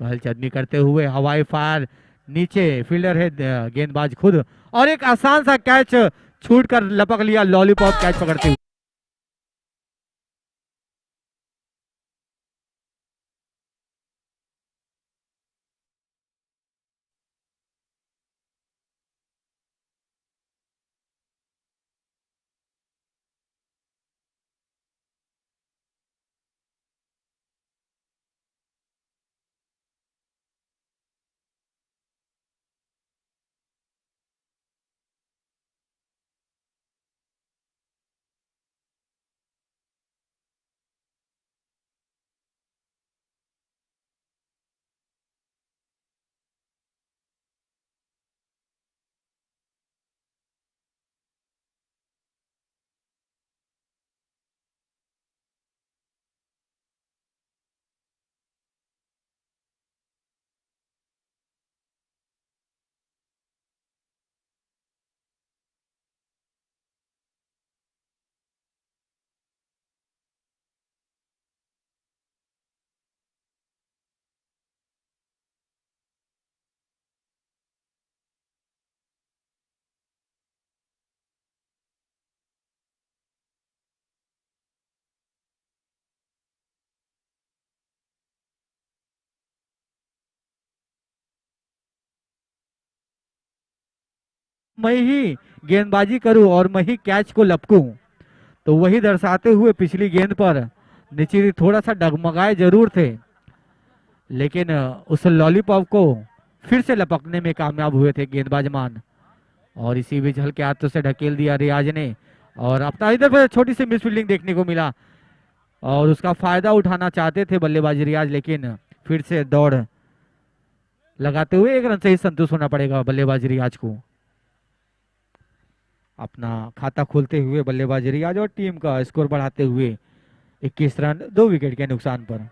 चलनी करते हुए हवाई फायर, नीचे फील्डर है गेंदबाज खुद, और एक आसान सा कैच छूट कर लपक लिया लॉलीपॉप कैच पकड़ते हुए। मैं ही गेंदबाजी करूं और मैं ही कैच को लपकूं, तो वही दर्शाते हुए पिछली गेंद पर निचिरी थोड़ा सा डगमगाए जरूर थे, लेकिन उस लॉलीपॉप को फिर से लपकने में कामयाब हुए थे गेंदबाज मान, और इसी बीच हल्के हाथों से ढकेल दिया रियाज ने, और अपना इधर पर छोटी सी मिसफील्डिंग देखने को मिला और उसका फायदा उठाना चाहते थे बल्लेबाज रियाज, लेकिन फिर से दौड़ लगाते हुए 1 रन से ही संतुष्ट होना पड़ेगा बल्लेबाज रियाज को। अपना खाता खोलते हुए बल्लेबाज रियाज और टीम का स्कोर बढ़ाते हुए 21 रन 2 विकेट के नुकसान पर।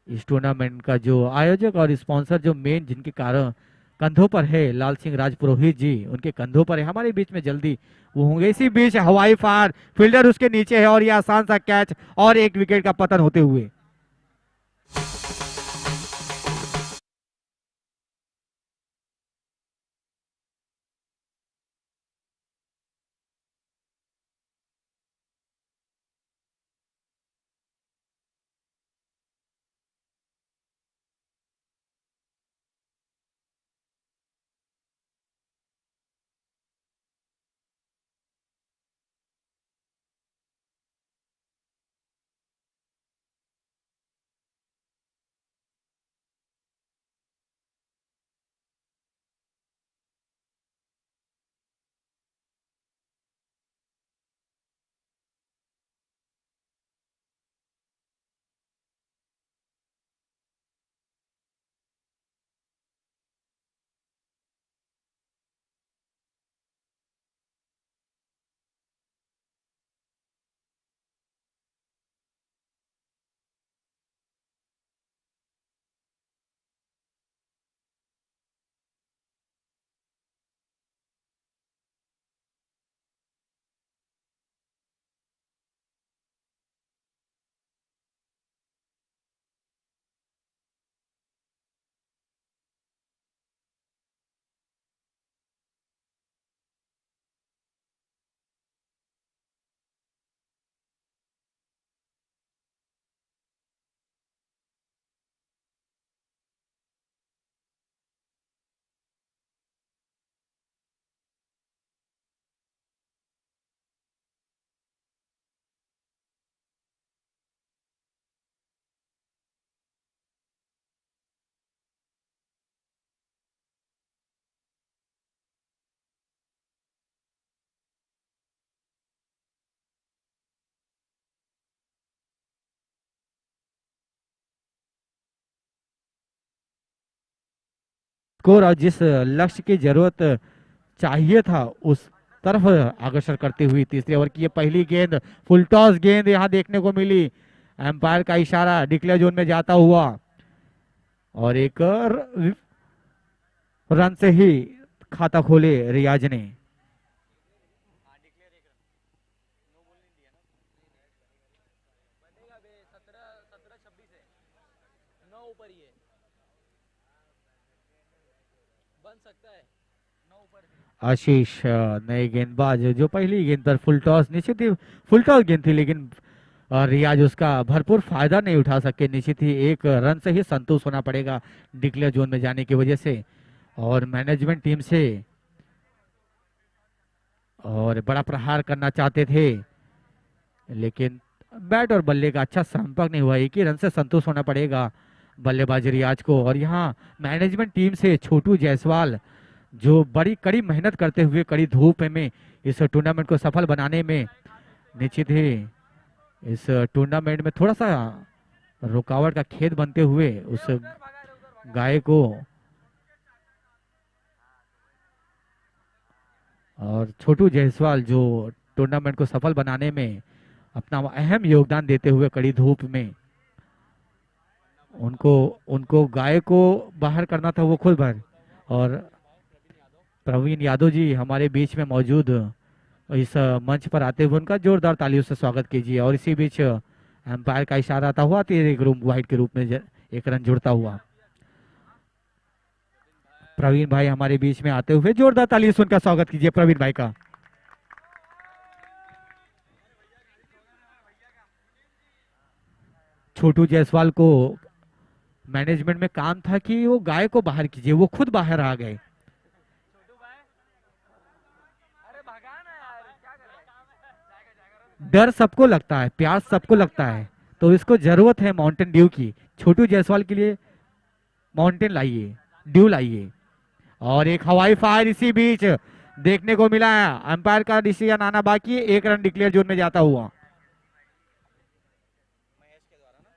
इस टूर्नामेंट का जो आयोजक और स्पॉन्सर जो मेन जिनके कारण कंधों पर है लाल सिंह राजपुरोहित जी, उनके कंधों पर है, हमारे बीच में जल्दी वो होंगे। इसी बीच हवाई फायर, फील्डर उसके नीचे है और यह आसान सा कैच और 1 विकेट का पतन होते हुए। स्कोर और जिस लक्ष्य की जरूरत चाहिए था उस तरफ अग्रसर करती हुई तीसरे ओवर की ये पहली गेंद, फुल टॉस गेंद यहां देखने को मिली। एम्पायर का इशारा डिक्लेयर जोन में जाता हुआ और एक रन से ही खाता खोले रियाज ने। ऊपर ही है, बन सकता है 9 ऊपर भी। आशीष नए गेंदबाज जो पहली गेंद पर फुल टॉस, निश्चित ही फुल टॉस गेंद थी, लेकिन रियाज उसका भरपूर फायदा नहीं उठा सके। निश्चित ही एक रन से ही संतुष्ट होना पड़ेगा डिक्लेयर जोन में जाने की वजह से, और मैनेजमेंट टीम से और बड़ा प्रहार करना चाहते थे, लेकिन बैट और बल्ले का अच्छा संपर्क नहीं हुआ। एक ही रन से संतुष्ट होना पड़ेगा बल्लेबाज रियाज को। और यहाँ मैनेजमेंट टीम से छोटू जायसवाल जो बड़ी कड़ी मेहनत करते हुए कड़ी धूप में इस टूर्नामेंट को सफल बनाने में, निश्चित ही इस टूर्नामेंट में थोड़ा सा रुकावट का खेद बनते हुए उस गाय को और छोटू जायसवाल जो टूर्नामेंट को सफल बनाने में अपना अहम योगदान देते हुए कड़ी धूप में, उनको उनको गाय को बाहर करना था, वो खुद बाहर। और प्रवीण यादव जी हमारे बीच में मौजूद इस मंच पर आते हुए उनका जोरदार तालियों से स्वागत कीजिए। और इसी बीच एम्पायर का इशारा आता हुआ एक रूम वाइड के रूप में एक रन जुड़ता हुआ प्रवीण भाई हमारे बीच में आते हुए जोरदार तालियों से उनका स्वागत कीजिए प्रवीण भाई का। छोटू जायसवाल को मैनेजमेंट में काम था कि वो गाय को बाहर कीजिए, वो खुद बाहर आ गए। छोटू भाई, अरे भगा ना यार, क्या कर रहा है? जाएगा डर सबको लगता है, प्यास सबको लगता है, तो इसको जरूरत है माउंटेन ड्यू की। छोटू जायसवाल के लिए माउंटेन लाइए, ड्यू लाइए। और एक हवाई फायर इसी बीच देखने को मिला है। अंपायर का डिसीजन आना बाकी है, एक रन डिक्लेयर जोन में जाता हुआ। महेश के द्वारा ना।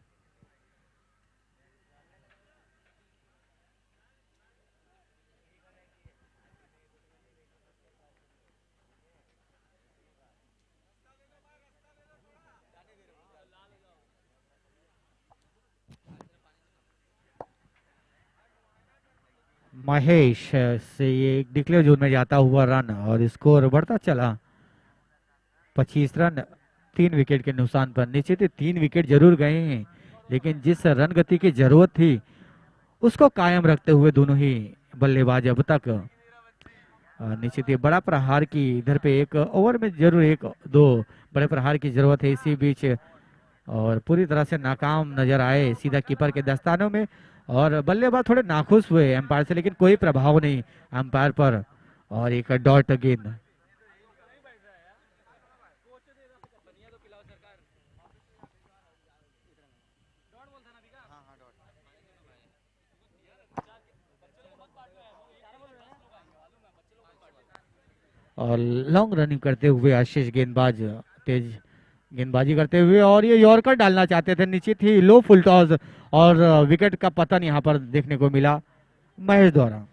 महेश से ये डिक्लेयर जोन में जाता हुआ रन और स्कोर बढ़ता चला 25 रन 3 विकेट के नुकसान पर। निश्चित ही 3 विकेट जरूर गए हैं, लेकिन जिस रन गति की जरूरत थी उसको कायम रखते हुए दोनों ही बल्लेबाज अब तक निश्चित ही बड़ा प्रहार की इधर पे एक ओवर में जरूर एक दो बड़े प्रहार की जरूरत है इसी बीच, और पूरी तरह से नाकाम नजर आए सीधा कीपर के दस्तानों में। और बल्लेबाज थोड़े नाखुश हुए एम्पायर से, लेकिन कोई प्रभाव नहीं एम्पायर पर। और एक डॉट गेंद और लॉन्ग रनिंग करते हुए आशीष गेंदबाज तेज गेंदबाजी करते हुए, और ये यॉर्कर डालना चाहते थे। निश्चित ही लो फुल टॉस और विकेट का पतन यहाँ पर देखने को मिला महेश द्वारा।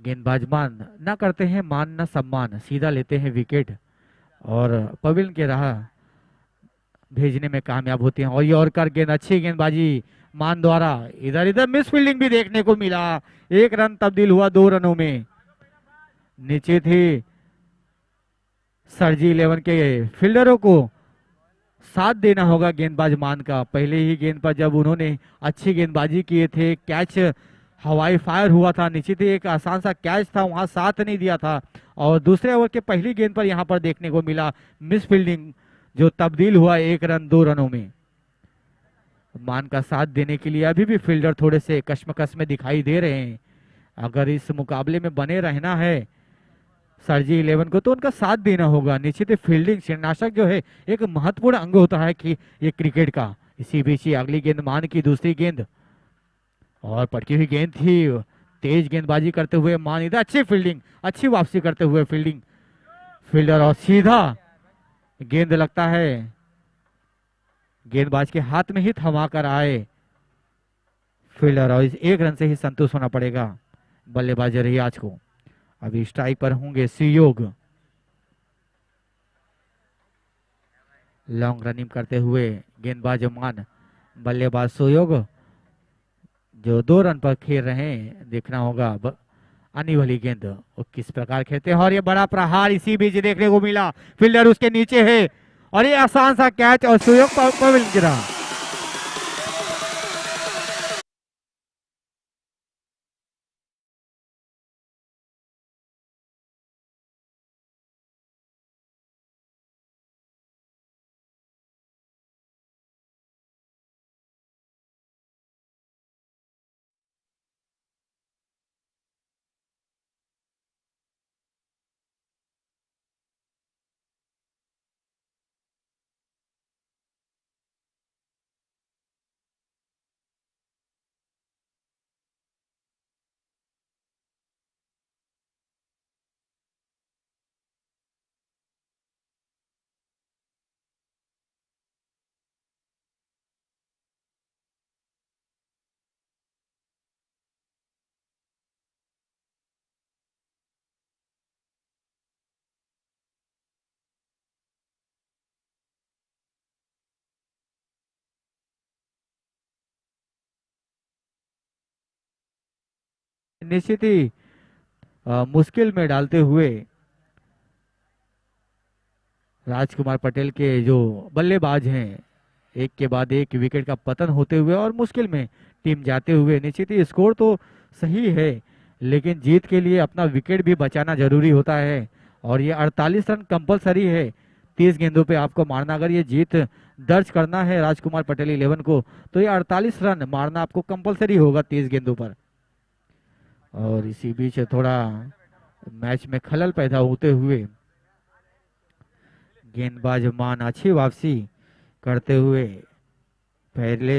गेंदबाज मान ना करते हैं मान ना सम्मान, सीधा लेते हैं विकेट और पवेलियन के राह भेजने में कामयाब होते हैं। और यॉर्कर गेंद, अच्छी गेंदबाजी मान द्वारा। इधर इधर मिस फील्डिंग भी देखने को मिला। एक रन तब्दील हुआ 2 रनों में। नीचे थे सरजी 11 के फील्डरों को साथ देना होगा गेंदबाज मान का। पहले ही गेंद पर जब उन्होंने अच्छी गेंदबाजी किए थे, कैच हवाई फायर हुआ था, निश्चित ही एक आसान सा कैच था, वहां साथ नहीं दिया था। और दूसरे ओवर के पहली गेंद पर यहां पर देखने को मिला मिस फील्डिंग, जो तब्दील हुआ 1 रन 2 रनों में। मान का साथ देने के लिए अभी भी फील्डर थोड़े से कश्मकश में दिखाई दे रहे हैं। अगर इस मुकाबले में बने रहना है सरजी 11 को तो उनका साथ देना होगा। निश्चित ही फील्डिंग शीर्षनाशक जो है एक महत्वपूर्ण अंग होता है कि ये क्रिकेट का। इसी बीच ही अगली गेंद मान की, दूसरी गेंद और पटकी हुई गेंद थी। तेज गेंदबाजी करते हुए मान, इधर अच्छी फील्डिंग, अच्छी वापसी करते हुए फील्डिंग फील्डर और सीधा गेंद लगता है गेंदबाज के हाथ में ही थमा कर आए फील्डर, और इस 1 रन से ही संतुष्ट होना पड़ेगा बल्लेबाज रियाज को। अभी स्ट्राइक पर होंगे सुयोग। लॉन्ग रनिंग करते हुए गेंदबाज मान, बल्लेबाज सुयोग जो 2 रन पर खेल रहे हैं। देखना होगा आने वाली गेंद वो किस प्रकार खेलते हैं। और ये बड़ा प्रहार इसी बीच देखने को मिला, फील्डर उसके नीचे है और ये आसान सा कैच और सुयोग पवेल गिरा। निश्चित ही मुश्किल में डालते हुए राजकुमार पटेल के जो बल्लेबाज हैं, एक के बाद एक विकेट का पतन होते हुए और मुश्किल में टीम जाते हुए। निश्चित ही स्कोर तो सही है लेकिन जीत के लिए अपना विकेट भी बचाना जरूरी होता है। और ये 48 रन कंपलसरी है 30 गेंदों पे आपको मारना। अगर ये जीत दर्ज करना है राजकुमार पटेल 11 को तो ये 48 रन मारना आपको कंपलसरी होगा 30 गेंदों पर। और इसी बीच थोड़ा मैच में खलल पैदा होते हुए गेंदबाज मान अच्छी वापसी करते हुए पहले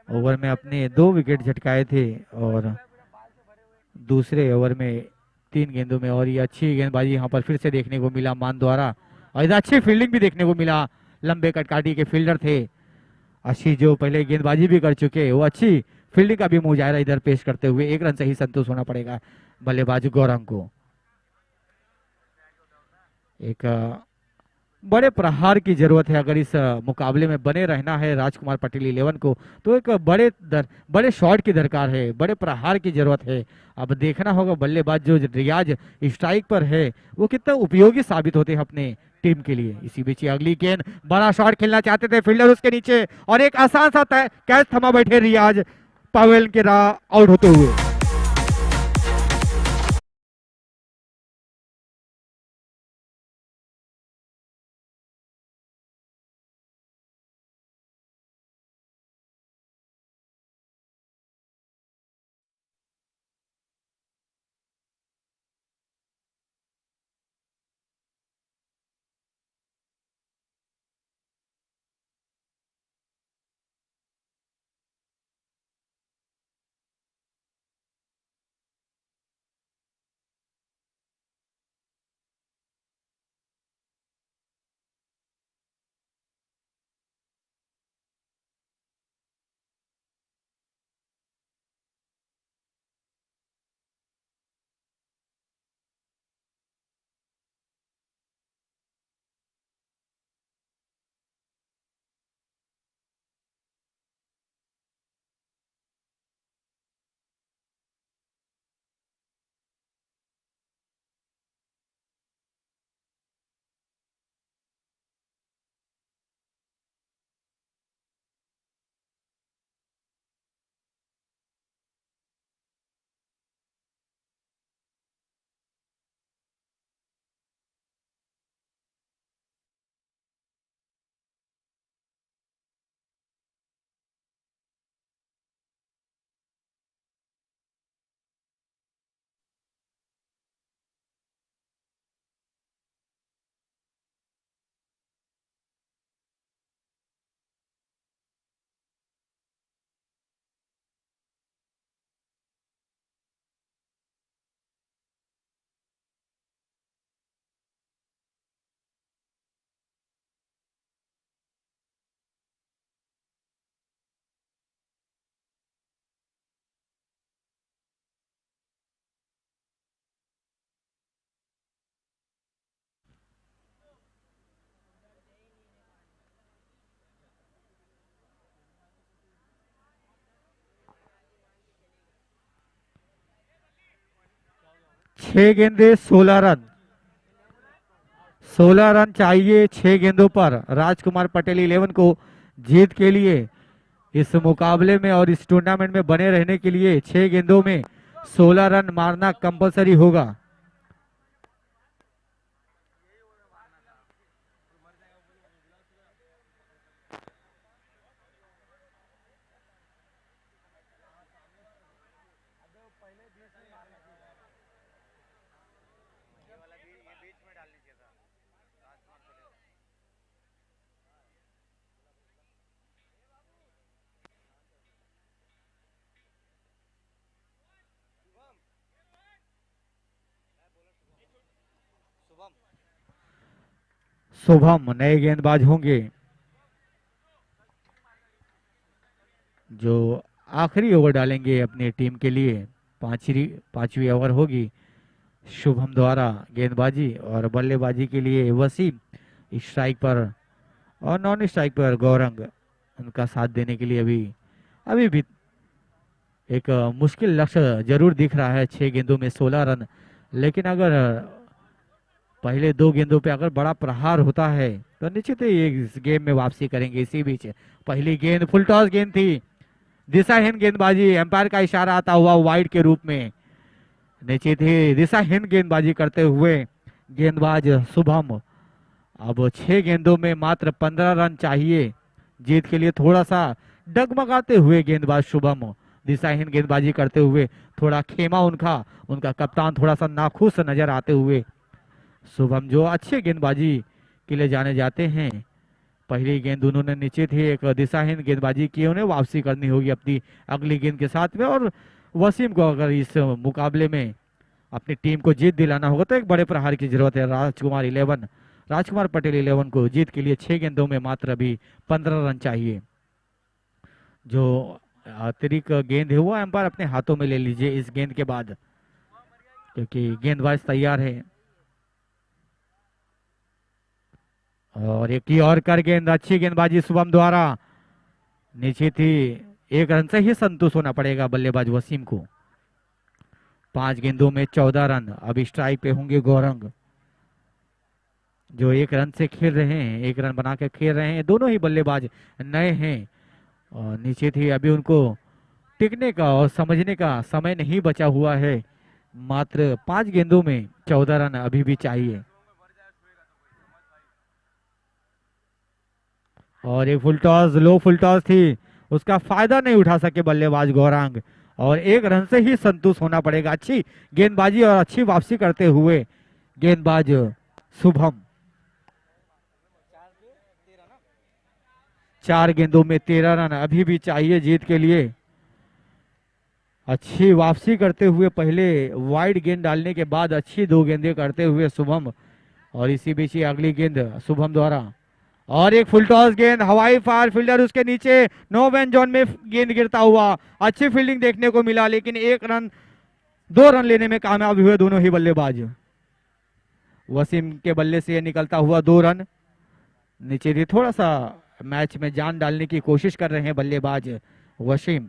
ओवर में अपने 2 विकेट झटकाए थे और दूसरे ओवर में 3 गेंदों में। और ये अच्छी गेंदबाजी यहाँ पर फिर से देखने को मिला मान द्वारा और इधर अच्छी फील्डिंग भी देखने को मिला। लंबे कटकाठी के फील्डर थे अच्छी, जो पहले गेंदबाजी भी कर चुके, वो अच्छी फील्डिंग का भी मुजाहरा इधर पेश करते हुए 1 रन से ही संतुष्ट होना पड़ेगा बल्लेबाज गौरंग को। एक बड़े प्रहार की जरूरत है अगर इस मुकाबले में बने रहना है राजकुमार पटेल 11 को तो एक बड़े शॉट की दरकार है, बड़े प्रहार की जरूरत है। अब देखना होगा बल्लेबाज जो रियाज स्ट्राइक पर है वो कितना उपयोगी साबित होते हैं अपने टीम के लिए। इसी बीच अगली गेंद, बड़ा शॉट खेलना चाहते थे फील्डर उसके नीचे और एक आसान सा कैच थमा बैठे रियाज पवेल के राह आउट होते हुए। 6 गेंदे 16 रन। 16 रन चाहिए 6 गेंदों पर राजकुमार पटेल 11 को जीत के लिए। इस मुकाबले में और इस टूर्नामेंट में बने रहने के लिए 6 गेंदों में 16 रन मारना कंपलसरी होगा। शुभम नए गेंदबाज होंगे जो आखिरी ओवर डालेंगे अपनी टीम के लिए। पांचवी ओवर होगी। शुभम द्वारा गेंदबाजी और बल्लेबाजी के लिए वसीम स्ट्राइक पर और नॉन स्ट्राइक पर गौरंग उनका साथ देने के लिए अभी अभी भी एक मुश्किल लक्ष्य जरूर दिख रहा है। 6 गेंदों में 16 रन, लेकिन अगर पहले 2 गेंदों पे अगर बड़ा प्रहार होता है तो निश्चित ही ये इस गेम में वापसी करेंगे। इसी बीच पहली गेंद फुल टॉस गेंद थी, दिशाहीन गेंदबाजी, एम्पायर का इशारा आता हुआ वाइड के रूप में। निश्चित ही दिशाहीन गेंदबाजी करते हुए गेंदबाज शुभम। अब 6 गेंदों में मात्र 15 रन चाहिए जीत के लिए। थोड़ा सा डगमगाते हुए गेंदबाज शुभम दिशाहीन गेंदबाजी करते हुए, थोड़ा खेमा उनका कप्तान थोड़ा सा नाखुश नजर आते हुए। शुभम जो अच्छे गेंदबाजी के लिए जाने जाते हैं। पहली गेंद उन्होंने निश्चित ही एक दिशाहीन गेंदबाजी की, उन्हें वापसी करनी होगी अपनी अगली गेंद के साथ में। और वसीम को अगर इस मुकाबले में अपनी टीम को जीत दिलाना होगा तो एक बड़े प्रहार की जरूरत है। राजकुमार पटेल 11 को जीत के लिए 6 गेंदों में मात्र अभी 15 रन चाहिए। जो अतिरिक्त गेंद है वो एम्पायर अपने हाथों में ले लीजिए इस गेंद के बाद, क्योंकि गेंदबाज तैयार है। और एक ही और कर गेंद, अच्छी गेंदबाजी शुभम द्वारा। नीचे थी, 1 रन से ही संतुष्ट होना पड़ेगा बल्लेबाज वसीम को। 5 गेंदों में 14 रन। अब स्ट्राइक पे होंगे गौरंग जो 1 रन से खेल रहे हैं, 1 रन बना के खेल रहे हैं। दोनों ही बल्लेबाज नए हैं और नीचे थी, अभी उनको टिकने का और समझने का समय नहीं बचा हुआ है। मात्र 5 गेंदों में 14 रन अभी भी चाहिए। और एक फुल टॉस, लो फुल टॉस थी, उसका फायदा नहीं उठा सके बल्लेबाज गौरांग और 1 रन से ही संतुष्ट होना पड़ेगा। अच्छी गेंदबाजी और अच्छी वापसी करते हुए गेंदबाज शुभम। 4 गेंदों में 13 रन अभी भी चाहिए जीत के लिए। अच्छी वापसी करते हुए पहले वाइड गेंद डालने के बाद अच्छी 2 गेंदें करते हुए शुभम। और इसी बीच अगली गेंद शुभम द्वारा और एक फुल टॉस गेंद, हवाई फायर, फील्डर उसके नीचे, नो बैन जोन में गेंद गिरता हुआ। अच्छी फील्डिंग देखने को मिला, लेकिन 2 रन लेने में कामयाब हुए दोनों ही बल्लेबाज। वसीम के बल्ले से निकलता हुआ 2 रन। नीचे भी थोड़ा सा मैच में जान डालने की कोशिश कर रहे हैं बल्लेबाज वसीम।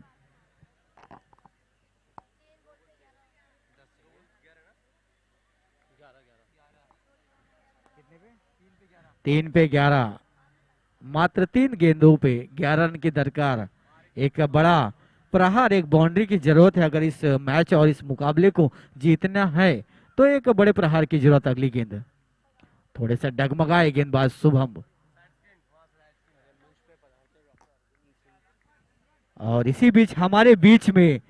3 पे 11, मात्र 3 गेंदों पे 11 रन की दरकार। एक बड़ा प्रहार, एक बाउंड्री की जरूरत है अगर इस मैच और इस मुकाबले को जीतना है तो एक बड़े प्रहार की जरूरत। अगली गेंद थोड़े से डगमगाए गेंदबाज शुभम। और इसी बीच हमारे बीच में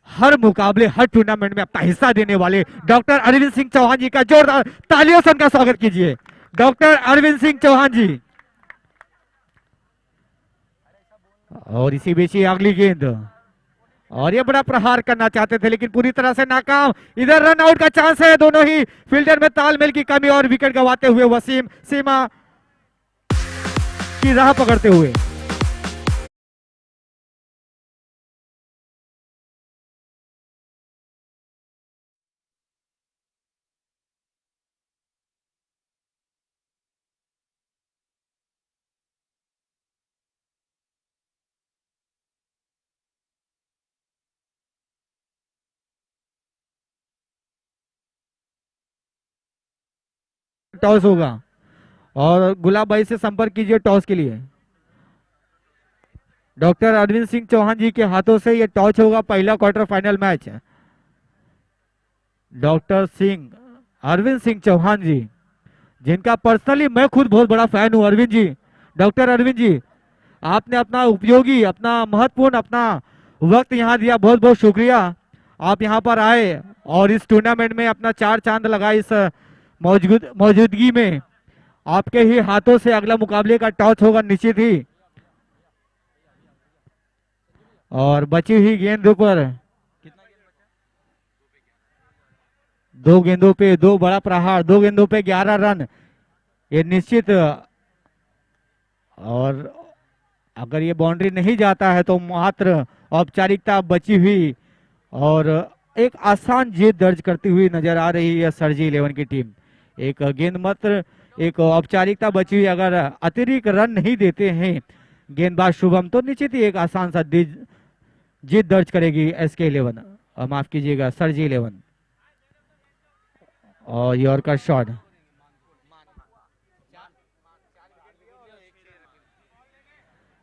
हर मुकाबले, हर टूर्नामेंट में अपना हिस्सा देने वाले डॉक्टर अरविंद सिंह चौहान जी का जोरदार तालियों से उनका स्वागत कीजिए। डॉक्टर अरविंद सिंह चौहान जी। और इसी बीच ही अगली गेंद, और ये बड़ा प्रहार करना चाहते थे लेकिन पूरी तरह से नाकाम। इधर रन आउट का चांस है। दोनों ही फील्डर में तालमेल की कमी और विकेट गंवाते हुए वसीम सीमा की राह पकड़ते हुए। टॉस होगा और गुलाब भाई से संपर्क कीजिए टॉस के लिए। डॉक्टर अरविंद सिंह चौहान जी के हाथों से ये टॉस होगा, पहला quarter final match. Doctor Singh Arvind Singh Chauhan ji, जिनका पर्सनली मैं खुद बहुत बड़ा फैन हूं। अरविंद जी, डॉक्टर अरविंद जी, आपने अपना उपयोगी, अपना महत्वपूर्ण, अपना वक्त यहाँ दिया, बहुत बहुत शुक्रिया। आप यहाँ पर आए और इस टूर्नामेंट में अपना चार चांद लगाए। इस मौजूदगी में आपके ही हाथों से अगला मुकाबले का टॉस होगा निश्चित ही। और बची हुई गेंद पर दो गेंदों पे दो बड़ा प्रहार, दो गेंदों पे 11 रन, ये निश्चित। और अगर ये बाउंड्री नहीं जाता है तो मात्र औपचारिकता बची हुई और एक आसान जीत दर्ज करती हुई नजर आ रही है सरजी 11 की टीम। एक गेंद मात्र, एक औपचारिकता बची हुई। अगर अतिरिक्त रन नहीं देते हैं गेंदबाज शुभम तो निश्चित ही एक आसान सा जीत दर्ज करेगी एसके 11, माफ कीजिएगा सरजी 11। और यॉर्कर शॉट,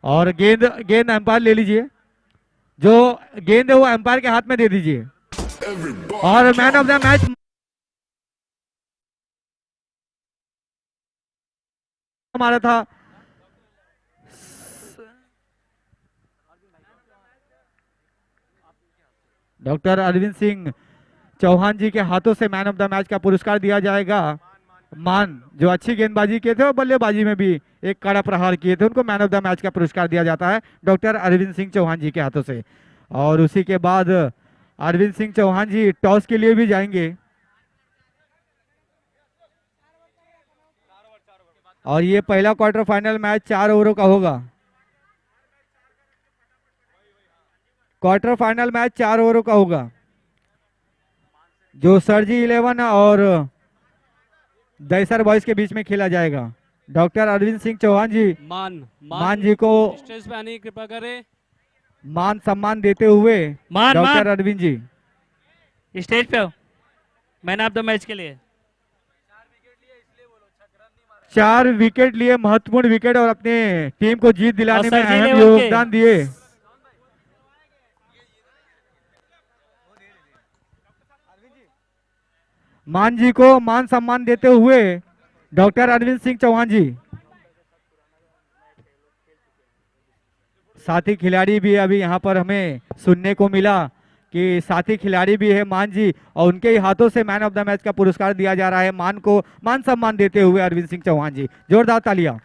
और गेंद गेंद एम्पायर ले लीजिए, जो गेंद है वो एम्पायर के हाथ में दे दीजिए। और मैन ऑफ द मैच हमारा था डॉक्टर अरविंद सिंह चौहान जी के हाथों से मैन ऑफ द मैच का पुरस्कार दिया जाएगा। मान, जो अच्छी गेंदबाजी किए थे और बल्लेबाजी में भी एक कड़ा प्रहार किए थे, उनको मैन ऑफ द मैच का पुरस्कार दिया जाता है डॉक्टर अरविंद सिंह चौहान जी के हाथों से। और उसी के बाद अरविंद सिंह चौहान जी टॉस के लिए भी जाएंगे। और ये पहला क्वार्टर फाइनल मैच 4 ओवरों का होगा। क्वार्टर फाइनल मैच 4 ओवरों का होगा, जो सरजी 11 और दैसर बॉयज के बीच में खेला जाएगा। डॉक्टर अरविंद सिंह चौहान जी मान जी को स्टेज पे आने की कृपा करें। मान सम्मान देते हुए डॉक्टर अरविंद जी स्टेज पे हो मैन ऑफ द मैच के लिए। 4 विकेट लिए, महत्वपूर्ण विकेट, और अपने टीम को जीत दिलाने में सरजी अहम 11 के योगदान दिए। मान जी को मान सम्मान देते हुए डॉक्टर अरविंद सिंह चौहान जी। साथी खिलाड़ी भी अभी यहाँ पर हमें सुनने को मिला कि साथी खिलाड़ी भी है मान जी, और उनके ही हाथों से मैन ऑफ द मैच का पुरस्कार दिया जा रहा है। मान को मान सम्मान देते हुए अरविंद सिंह चौहान जी, जोरदार तालियां।